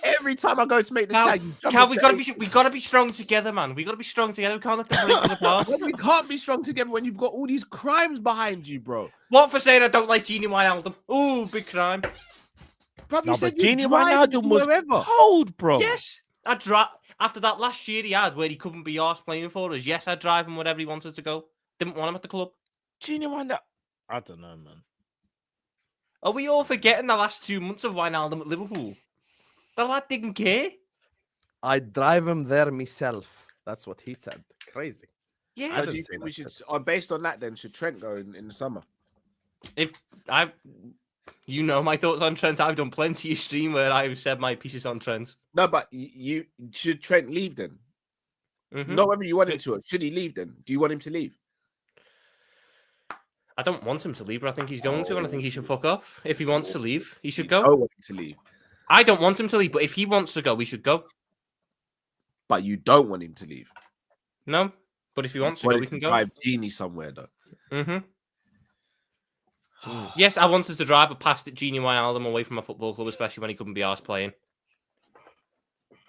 Every time I go to make the tag, you jump Cal, off we gotta be strong together, man. We gotta be strong together. We can't let them break us apart. We can't be strong together when you've got all these crimes behind you, bro. What for saying I don't like Genie Wijnaldum? Ooh, big crime. Bruv, No, but Genie Wijnaldum was cold, bro. Yes, I'd drive after that last year he had where he couldn't be arsed playing for us. Yes, I'd drive him wherever he wanted to go. Didn't want him at the club. Genie Wijnaldum. I don't know, man. Are we all forgetting the last 2 months of Wijnaldum at Liverpool? The lad didn't care. I'd drive him there myself. That's what he said. Crazy. Yeah. So do you think we should, based on that, then should Trent go in the summer? You know my thoughts on Trent. I've done plenty of stream where I've said my pieces on Trent. No, but you should Trent leave then? Mm-hmm. Not whether you want him to. Should he leave then? Do you want him to leave? I don't want him to leave, but I think he's going to, and I think he should fuck off. If he wants to leave, he should go. I want him to leave. I don't want him to leave, but if he wants to go, we should go. But you don't want him to leave. No, but if he wants to go, we can go. Drive Genie somewhere though. Mm-hmm. Yes, I wanted to drive a past Genie Wijnaldum away from a football club, especially when he couldn't be arsed playing.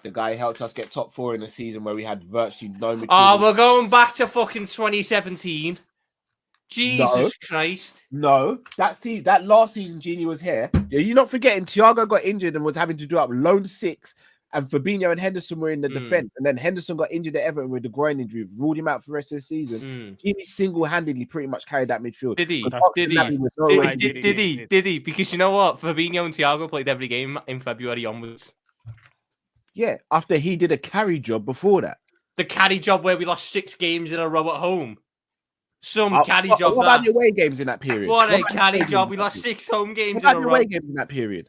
The guy helped us get top 4 in a season where we had virtually no midfield. Oh, we're going back to fucking 2017. Jesus Christ. No, that last season Genie was here. Yeah, you're not forgetting Thiago got injured and was having to do up lone 6, and Fabinho and Henderson were in the defense, and then Henderson got injured at Everton with the groin injury, ruled him out for the rest of the season. Genie single-handedly pretty much carried that midfield. Did he? Did he? Because you know what? Fabinho and Thiago played every game in February onwards. Yeah, after he did a carry job before that. The carry job where we lost 6 games in a row at home. Carry job. What about the away games in that period? What a carry job. We lost 6 home games in a row. What about the away games in that period?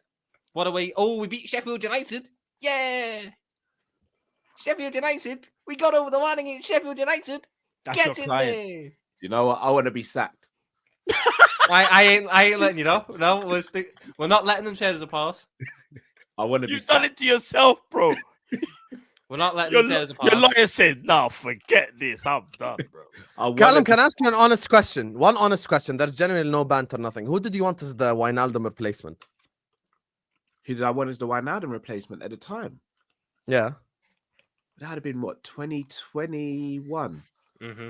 What away? Oh, we beat Sheffield United. Yeah. Sheffield United. We got over the line against Sheffield United. Get in there. You know what? I want to be sacked. I ain't letting you know. No, we're not letting them tear us apart. I want to be You've sacked. done it to yourself, bro. We're not letting them tear us apart. Your lawyer said, no, forget this. I'm done, bro. Callum, can I ask you an honest question? One honest question. There's generally no banter, nothing. Who did you want as the Wijnaldum replacement? Who did I want as the Wijnaldum replacement at the time? Yeah. That had been, what, 2021? Mm-hmm.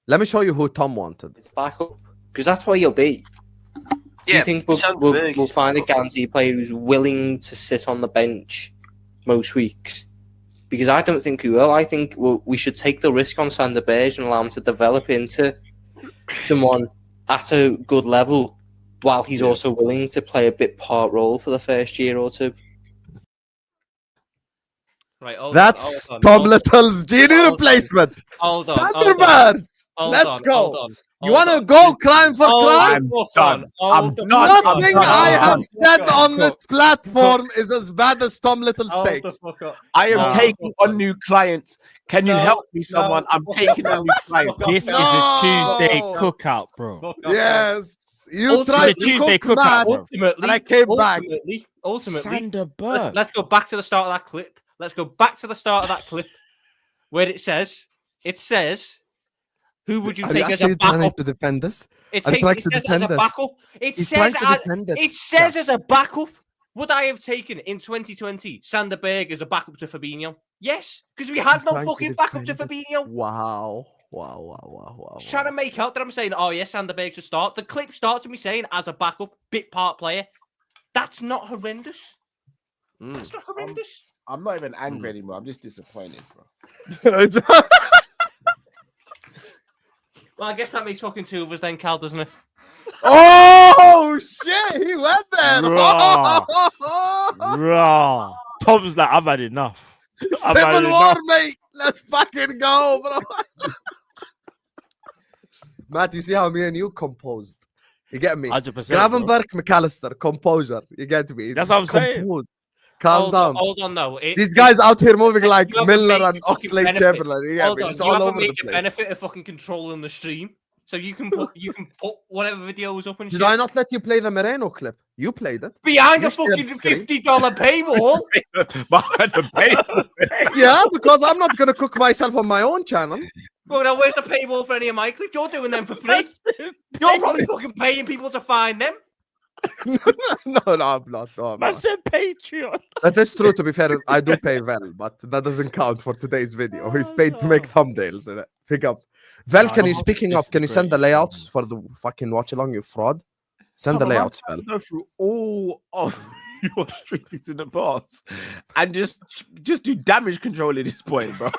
Let me show you who Tom wanted. It's back up, because that's where you'll be. Do you think we'll find a guarantee player who's willing to sit on the bench most weeks? Because I don't think we will. I think we should take the risk on Sander Berge and allow him to develop into someone at a good level while he's also willing to play a bit part role for the first year or two. Right, that's Tom Little's Genie replacement. Hold on. Sander Berge. Let's go. You want to go crime for crime? I'm done. Nothing I have said on this platform is as bad as Tom Little's takes. I am taking on new clients. Can you help me, someone? I'm taking on new clients. This is a Tuesday cookout, bro. Yes. You tried to Tuesday cook mad, and I came back. Ultimately, Sander Berge. Let's go back to the start of that clip. Let's go back to the start of that clip where it says, who would you take as a backup? To defend this? It says as a backup. It says as a backup. Would I have taken in 2020 Sander Berge as a backup to Fabinho? Yes, because we had no fucking backup to Fabinho. Wow. Trying to make out that I'm saying, oh yes, Sander Berge should start. The clip starts with me saying as a backup, bit part player. That's not horrendous. That's not horrendous. I'm not even angry anymore. I'm just disappointed, bro. Well, I guess that makes fucking 2 of us then, Cal, doesn't it? Oh shit! He went there. Raw. Tom's like, I've had enough. Civil War, mate. Let's fucking go, bro. Matt, you see how me and you composed? You get me? 100%. Gravenberg, McAllister, composure. You get me? That's what I'm saying. Calm down. Hold on, though. These guys out here moving like you have a Milner major and Oxlade benefit. Chamberlain. You get Hold me? on, It's you all have a over the major place. benefit of fucking controlling the stream. So you can put whatever videos up and Did shit. I not let you play the Moreno clip? You played it. Behind You a fucking shared the screen. $50 paywall. Behind the paywall. Yeah, because I'm not gonna cook myself on my own channel. Well, now where's the paywall for any of my clips? You're doing them for free. You're probably fucking paying people to find them. no, I'm not. No, I'm I not. said Patreon. That is true. To be fair, I do pay Vel, but that doesn't count for today's video. He's paid to make thumbnails in it. Pick up. Vel, can you, speaking of, can you send the layouts for the fucking watch along, you fraud? Send the layouts, Vel. Go through all of your streams in the past and just do damage control at this point, bro.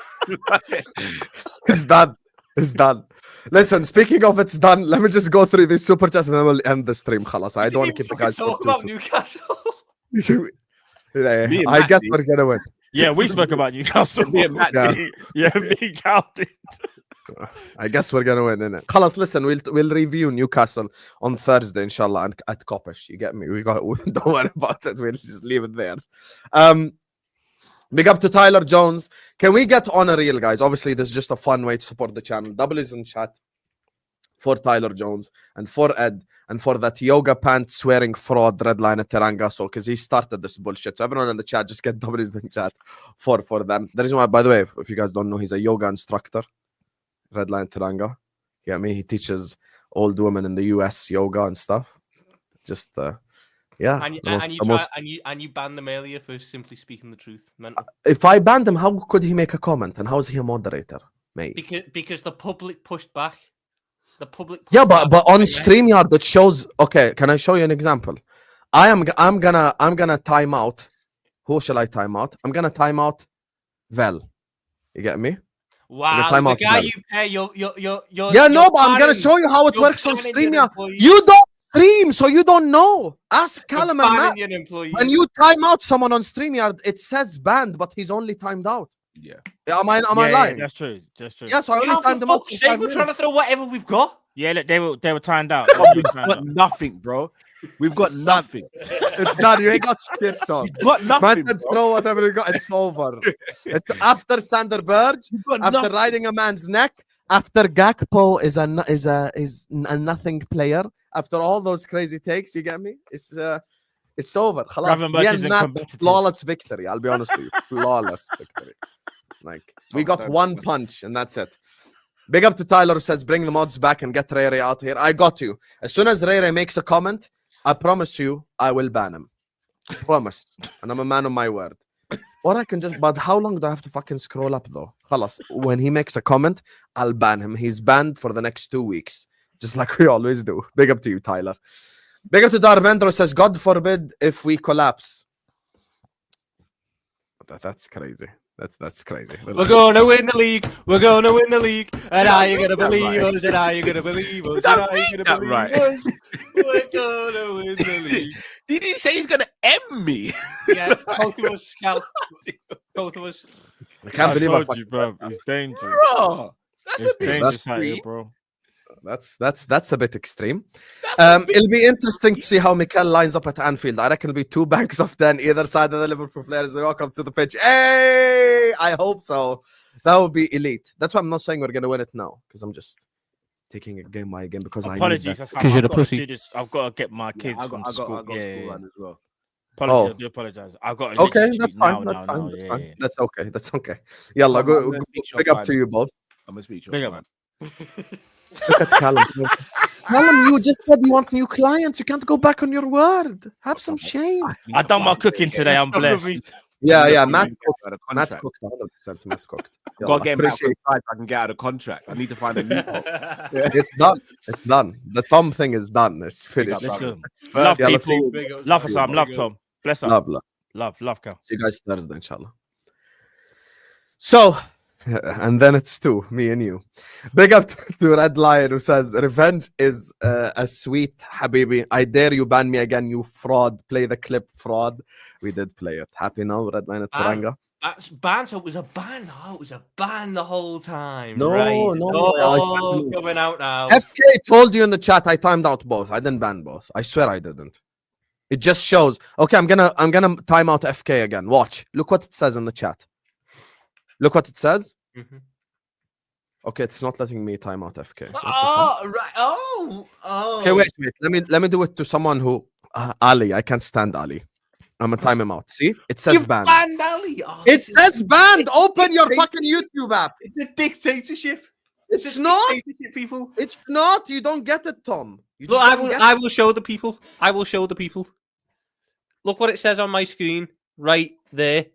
It's done. It's done. Listen, speaking of it's done, let me just go through these super chats and then we'll end the stream. Khalas. I don't want to keep the guys talk for about Newcastle. Yeah, Me and I Matt guess did. we're gonna win. Yeah, we spoke about Newcastle. Me and Matt Yeah. did. Yeah, me counted. I guess we're gonna win, innit? Khalas, listen, we'll review Newcastle on Thursday, inshallah, and at Kopish. You get me? Don't worry about it. We'll just leave it there. Big up to Tyler Jones. Can we get on a reel, guys? Obviously, this is just a fun way to support the channel. W's in chat for Tyler Jones and for Ed and for that yoga pants swearing fraud Redline at Teranga. So, because he started this bullshit. So, everyone in the chat, just get W's in chat for them. The reason why, by the way, if you guys don't know, he's a yoga instructor. Redline Teranga. You get me? He teaches old women in the US yoga and stuff. Just, yeah. And you banned them earlier for simply speaking the truth. Mental. If I banned him, how could he make a comment? And how is he a moderator, mate? Because the public pushed back. The public. Yeah, but on StreamYard it shows. Okay, can I show you an example? I'm gonna time out. Who shall I time out? I'm gonna time out Vel. You get me? Wow, time the out guy Vel. you pay, you're Yeah, no, but I'm gonna show you how it works on StreamYard. You don't stream, so you don't know. Ask Callum and Matt. When you time out someone on StreamYard, it says banned, but he's only timed out. Yeah. Am I lying? That's true. That's true. Yeah, so I only timed them out. We're trying to throw whatever we've got. Yeah, look, they were timed out. We've got nothing, bro. We've got nothing. It's done. You ain't got shit, dog. We've got nothing. Man said throw whatever you got. It's over. It's after Sander Berge, after riding a man's neck, after Gakpo is a nothing player. After all those crazy takes, you get me? It's over. Khalas. Flawless victory. I'll be honest with you. Flawless victory. Like we got one punch and that's it. Big up to Tyler who says bring the mods back and get Ray out here. I got you. As soon as Ray makes a comment, I promise you I will ban him. Promise. And I'm a man of my word. Or I can just, but how long do I have to fucking scroll up though? Khalas. When he makes a comment, I'll ban him. He's banned for the next 2 weeks. Just like we always do. Big up to you, Tyler. Big up to Darvendro says, God forbid if we collapse. That's crazy. That's crazy. We're gonna win the league. We're gonna win the league. And are you gonna believe us? And are you gonna believe us? And are you gonna believe us? We're gonna win the league. Did he say he's gonna end me? Yeah, both of us, Cal. Both of us. I can't believe told you, bro. It's dangerous. Bro, that's dangerous out here, bro. That's a bit extreme. It'll be interesting to see how Mikel lines up at Anfield. I reckon it'll be 2 banks of 10 either side of the Liverpool players. They walk up to the pitch. Hey, I hope so. That would be elite. That's why I'm not saying we're gonna win it now, because I'm just taking it game by game because apologies. Because you're the pussy. I've got to get my kids I from got school. school run as well. Apologies, I do apologize. I've got okay. That's fine. That's okay. That's okay. Yalla, go big up to you both. I'm gonna speak to Big you. up. Look at Callum. Callum, you just said you want new clients. You can't go back on your word. Have some shame. I've done my cooking today. I'm blessed. Yeah. Matt cooked 100%. Matt cooked. I've got to get him out so I can get out of contract. I need to find a new pot. It's done. It's done. The Tom thing is done. It's finished. Listen, love people. Love Husam. Love Tom. Bless up. Love, Cal. See you guys Thursday, inshallah. So, and then it's 2, me and you. Big up to Red Lion who says, revenge is a sweet, Habibi. I dare you ban me again, you fraud. Play the clip, fraud. We did play it. Happy now, Red Lion at Taranga. That's ban. So it was a ban. Oh, it was a ban the whole time. No, right. no. Oh, coming out now. FK told you in the chat I timed out both. I didn't ban both. I swear I didn't. It just shows. Okay, I'm gonna time out FK again. Watch. Look what it says in the chat. Look what it says. Mm-hmm. Okay, it's not letting me time out FK. Oh, right. Oh. Okay, wait. Let me do it to someone who Ali. I can't stand Ali. I'm gonna time him out. See? It says You banned. banned Ali. Oh, It says banned. Open your dictatorship. fucking YouTube app. It's a dictatorship. It's not. Dictatorship, people. It's not. You don't get it, Tom. You Look, just don't get I will show the people. I will show the people. Look what it says on my screen right there.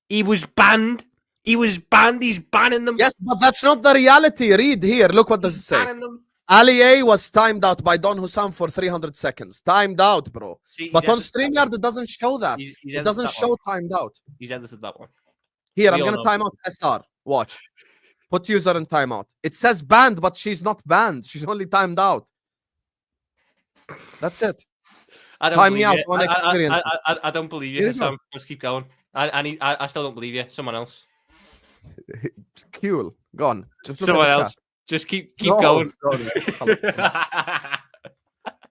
He was banned. He was banned. He's banning them. Yes, but that's not the reality. Read here. Look what does it say. Banning them. Ali A was timed out by Don Husam for 300 seconds. Timed out, bro. See, But on StreamYard, it doesn't show that. He's It doesn't show timed out. He's edited that one. Here, We I'm all going know. to time out SR. Watch. Put user in timeout. It says banned, but she's not banned. She's only timed out. That's it. I don't Time me believe out you. on experience. I don't believe Here you, you go. Sam. Let's keep going. I still don't believe you. Someone else. Cool. Gone. Just look Someone at the else. chat. Just keep No, going.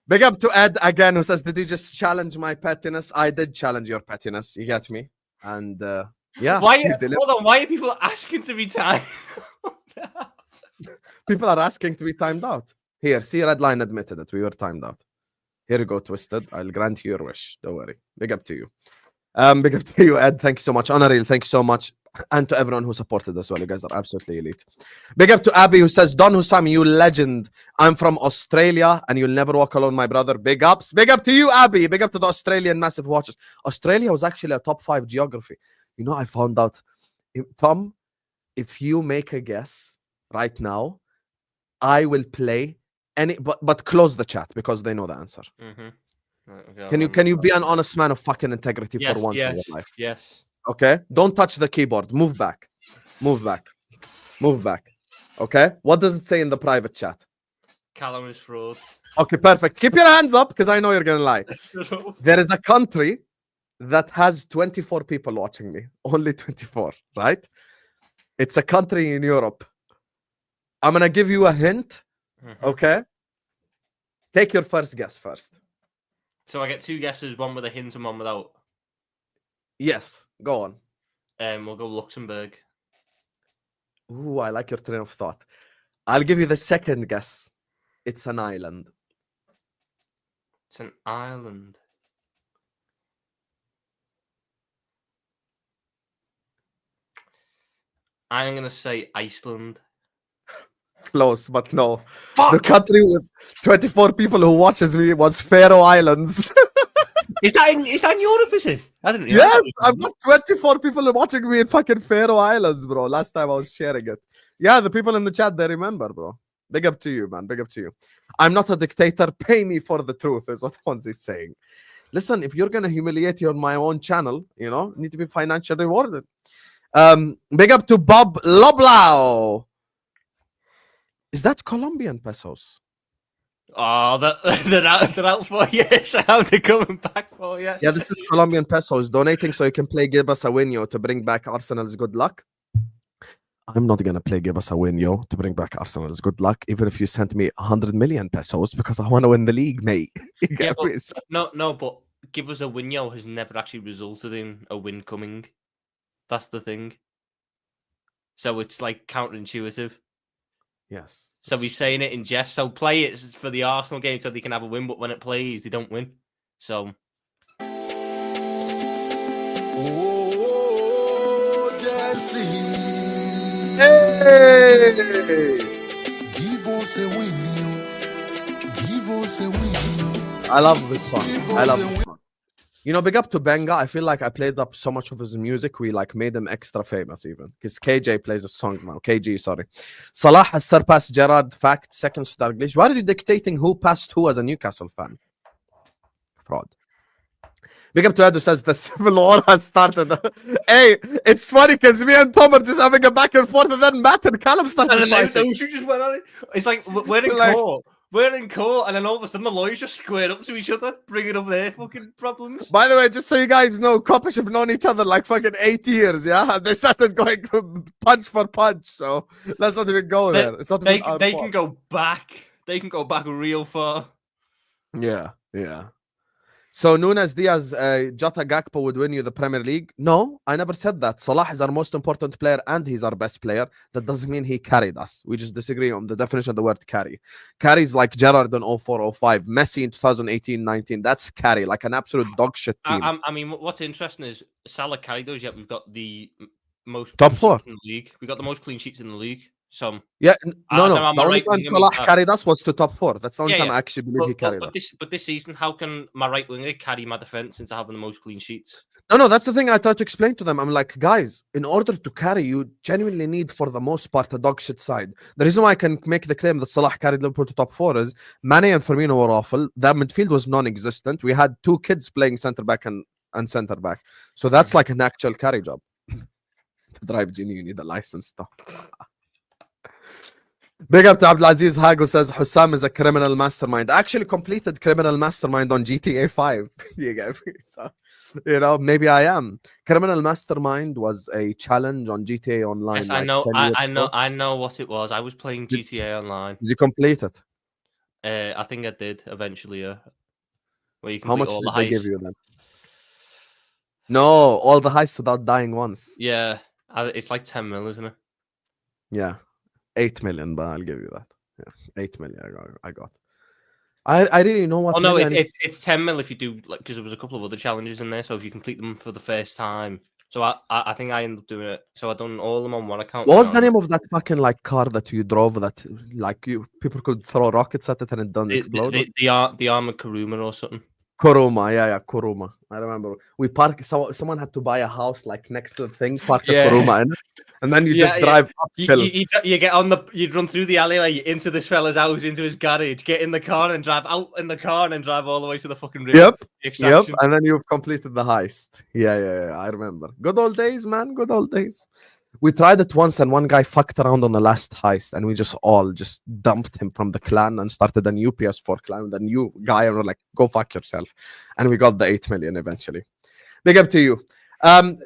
Big up to Ed again, who says, "Did you just challenge my pettiness?" I did challenge your pettiness. You get me? And yeah. Why? you delivered. Hold on. Why are people asking to be timed? People are asking to be timed out. Here, see, Redline admitted it. We were timed out. Here you go, Twisted. I'll grant you your wish. Don't worry. Big up to you. Big up to you, Ed. Thank you so much. Honoril, thank you so much. And to everyone who supported as well. You guys are absolutely elite. Big up to Abby, who says, Don Husam, you legend. I'm from Australia and you'll never walk alone, my brother. Big ups. Big up to you, Abby. Big up to the Australian massive watchers. Australia was actually a top 5 geography. You know, I found out, Tom, if you make a guess right now, I will play any, but close the chat because they know the answer. Mm-hmm. Can you be an honest man of fucking integrity Yes, for once in yes, your life? yes. Okay, don't touch the keyboard. Move back. Move back. Move back. Okay, what does it say in the private chat? Callum is fraud. Okay, perfect. Keep your hands up because I know you're gonna lie. There is a country that has 24 people watching me. Only 24, right? It's a country in Europe. I'm gonna give you a hint. Okay. Take your first guess first. So I get 2 guesses, one with a hint and one without. Yes, go on. We'll go Luxembourg. Ooh, I like your train of thought. I'll give you the second guess. It's an island. It's an island. I'm gonna say Iceland. Close, but no. Fuck! The country with 24 people who watches me was Faroe Islands. Is that in Europe, is it? I didn't know. Yes, I've got 24 people watching me in fucking Faroe Islands, bro. Last time I was sharing it. Yeah, the people in the chat, they remember, bro. Big up to you, man. Big up to you. I'm not a dictator. Pay me for the truth, is what Fonzie's saying. Listen, if you're going to humiliate you on my own channel, you know, need to be financially rewarded. Big up to Bob Loblau. Is that Colombian pesos? Oh, they're out for you. Sam, they're coming back for you. Yeah, this is Colombian pesos donating so you can play Give Us a Win, yo, to bring back Arsenal's good luck. I'm not going to play Give Us a Win, yo, to bring back Arsenal's good luck, even if you sent me 100 million pesos because I want to win the league, mate. Yeah, but, no, but Give Us a Win, yo, has never actually resulted in a win coming. That's the thing. So it's like counterintuitive. Yes. So he's saying it in jest. So play it for the Arsenal game so they can have a win, but when it plays, they don't win. So. Oh, Jesse. Hey! Give us a win. Give us a win. I love this song. I love this song. You know, big up to Benga. I feel like I played up so much of his music, we like made him extra famous even. Because KJ plays his songs now. KG, sorry. Salah has surpassed Gerrard. Fact, second to Dalglish. Why are you dictating who passed who as a Newcastle fan? Fraud. Big up to Ed who says the civil war has started. Hey, it's funny because me and Tom are just having a back and forth, and then Matt and Callum started fighting. Just went on it. It's like we're in Like, court. We're in court, and then all of a sudden the lawyers just square up to each other, bringing up their fucking problems. By the way, just so you guys know, Kopish have known each other like fucking 8 years, yeah? And they started going punch for punch, so let's not even go there. It's not They even can go back. They can go back real far. Yeah. So Nunes, Diaz, Jota, Gakpo would win you the Premier League? No, I never said that. Salah is our most important player and he's our best player. That doesn't mean he carried us. We just disagree on the definition of the word carry. Carry is like Gerrard in 04-05, Messi in 2018-19. That's carry, like an absolute dog shit team. I mean, what's interesting is Salah carried those, yet we've got the most top 4 in the league. We've got the most clean sheets in the league. Some the only time Salah carried us was to top 4. That's the only time I actually believe he carried us. But this season, how can my right winger carry my defense since I have the most clean sheets? No, that's the thing I try to explain to them. I'm like, guys, in order to carry, you genuinely need, for the most part, a dog shit side. The reason why I can make the claim that Salah carried Liverpool to top 4 is Mane and Firmino were awful. That midfield was non-existent. We had 2 kids playing centre back and centre back. So that's like an actual carry job. To drive Genie, you need a license stuff. Big up to Abdulaziz Hago says Husam is a criminal mastermind. I actually completed criminal mastermind on GTA 5. So, maybe I am. Criminal mastermind was a challenge on GTA Online. Yes, I know what it was. I was playing GTA Online. Did you complete it? I think I did eventually. Where you How much all did the they heists. give you then? No, all the heists without dying once. Yeah, it's like 10 mil, isn't it? Yeah. 8 million, but I'll give you that. Yeah, 8 million. I got. I really know what. Oh no, it's 10 mil if you do, like, because there was a couple of other challenges in there. So if you complete them for the first time, so I think I ended up doing it. So I done all of them on one account. What was the name of that fucking like car that you drove that like people could throw rockets at it and it doesn't explode? The armored Kuruma or something. Kuruma, yeah, Kuruma. I remember we parked. Someone had to buy a house like next to the thing, park a Kuruma in it, and then you just drive uphill. You get on you run through the alleyway into this fella's house, into his garage, get in the car and drive out in the car and then drive all the way to the fucking river. Yep, and then you've completed the heist. Yeah, I remember. Good old days, man. Good old days. We tried it once and one guy fucked around on the last heist and we just dumped him from the clan and started a new PS4 clan with a new guy and we're like, go fuck yourself. And we got the 8 million eventually. Big up to you.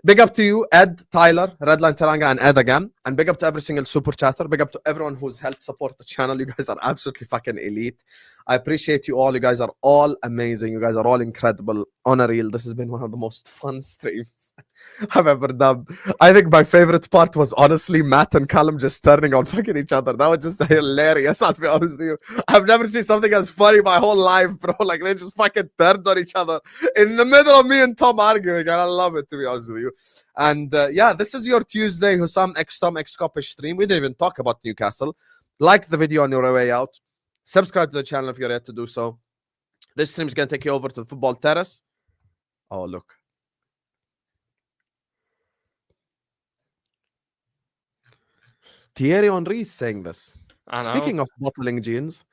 Big up to you, Ed, Tyler, Redline Taranga, and Ed again. And big up to every single super chatter. Big up to everyone who's helped support the channel. You guys are absolutely fucking elite. I appreciate you all. You guys are all amazing. You guys are all incredible. On a reel, this has been one of the most fun streams I've ever done. I think my favorite part was honestly Matt and Callum just turning on fucking each other. That was just hilarious, I'll be honest with you. I've never seen something as funny my whole life, bro. Like, they just fucking turned on each other in the middle of me and Tom arguing, and I love it, to be honest with you. And yeah, this is your Tuesday Husam X Tom X Kopish stream. We didn't even talk about Newcastle. Like the video on your way out. Subscribe to the channel if you're yet to do so. This stream is going to take you over to the football terrace. Oh, look. Thierry Henry is saying this. Speaking of bottling jeans.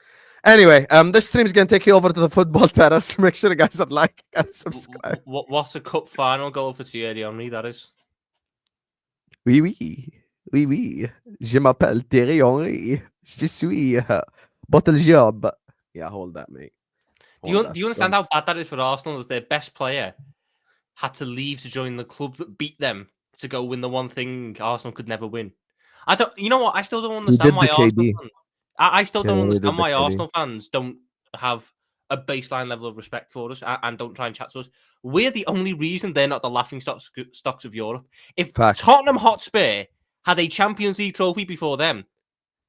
Anyway, this stream is going to take you over to the football terrace. Make sure you guys are like and subscribe. What's a cup final goal for Thierry Henry, that is? Oui. Je m'appelle Thierry Henry. Je suis bottle job. Yeah, hold that, mate. Do you understand how bad that is for Arsenal? That their best player had to leave to join the club that beat them to go win the one thing Arsenal could never win. I don't. You know what? I still don't understand why Arsenal fans. I still don't understand why Arsenal fans don't have a baseline level of respect for us and don't try and chat to us. We're the only reason they're not the laughing stocks of Europe. If Tottenham Hotspur had a Champions League trophy before them,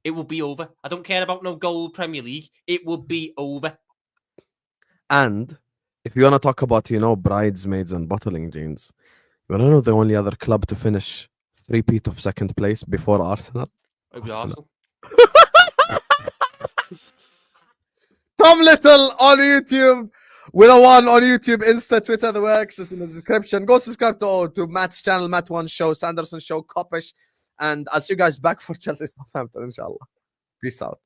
it would be over. I don't care about no gold Premier League. It would be over. And if you want to talk about, bridesmaids and bottling jeans, you want to know the only other club to finish 3-peat of second place before Arsenal? It would be Arsenal. Tom Little on YouTube with a 1 on YouTube, Insta, Twitter, the works is in the description. Go subscribe to Matt's channel, Matt One Show, Sanderson Show, Kopish, and I'll see you guys back for Chelsea Southampton, inshallah. Peace out.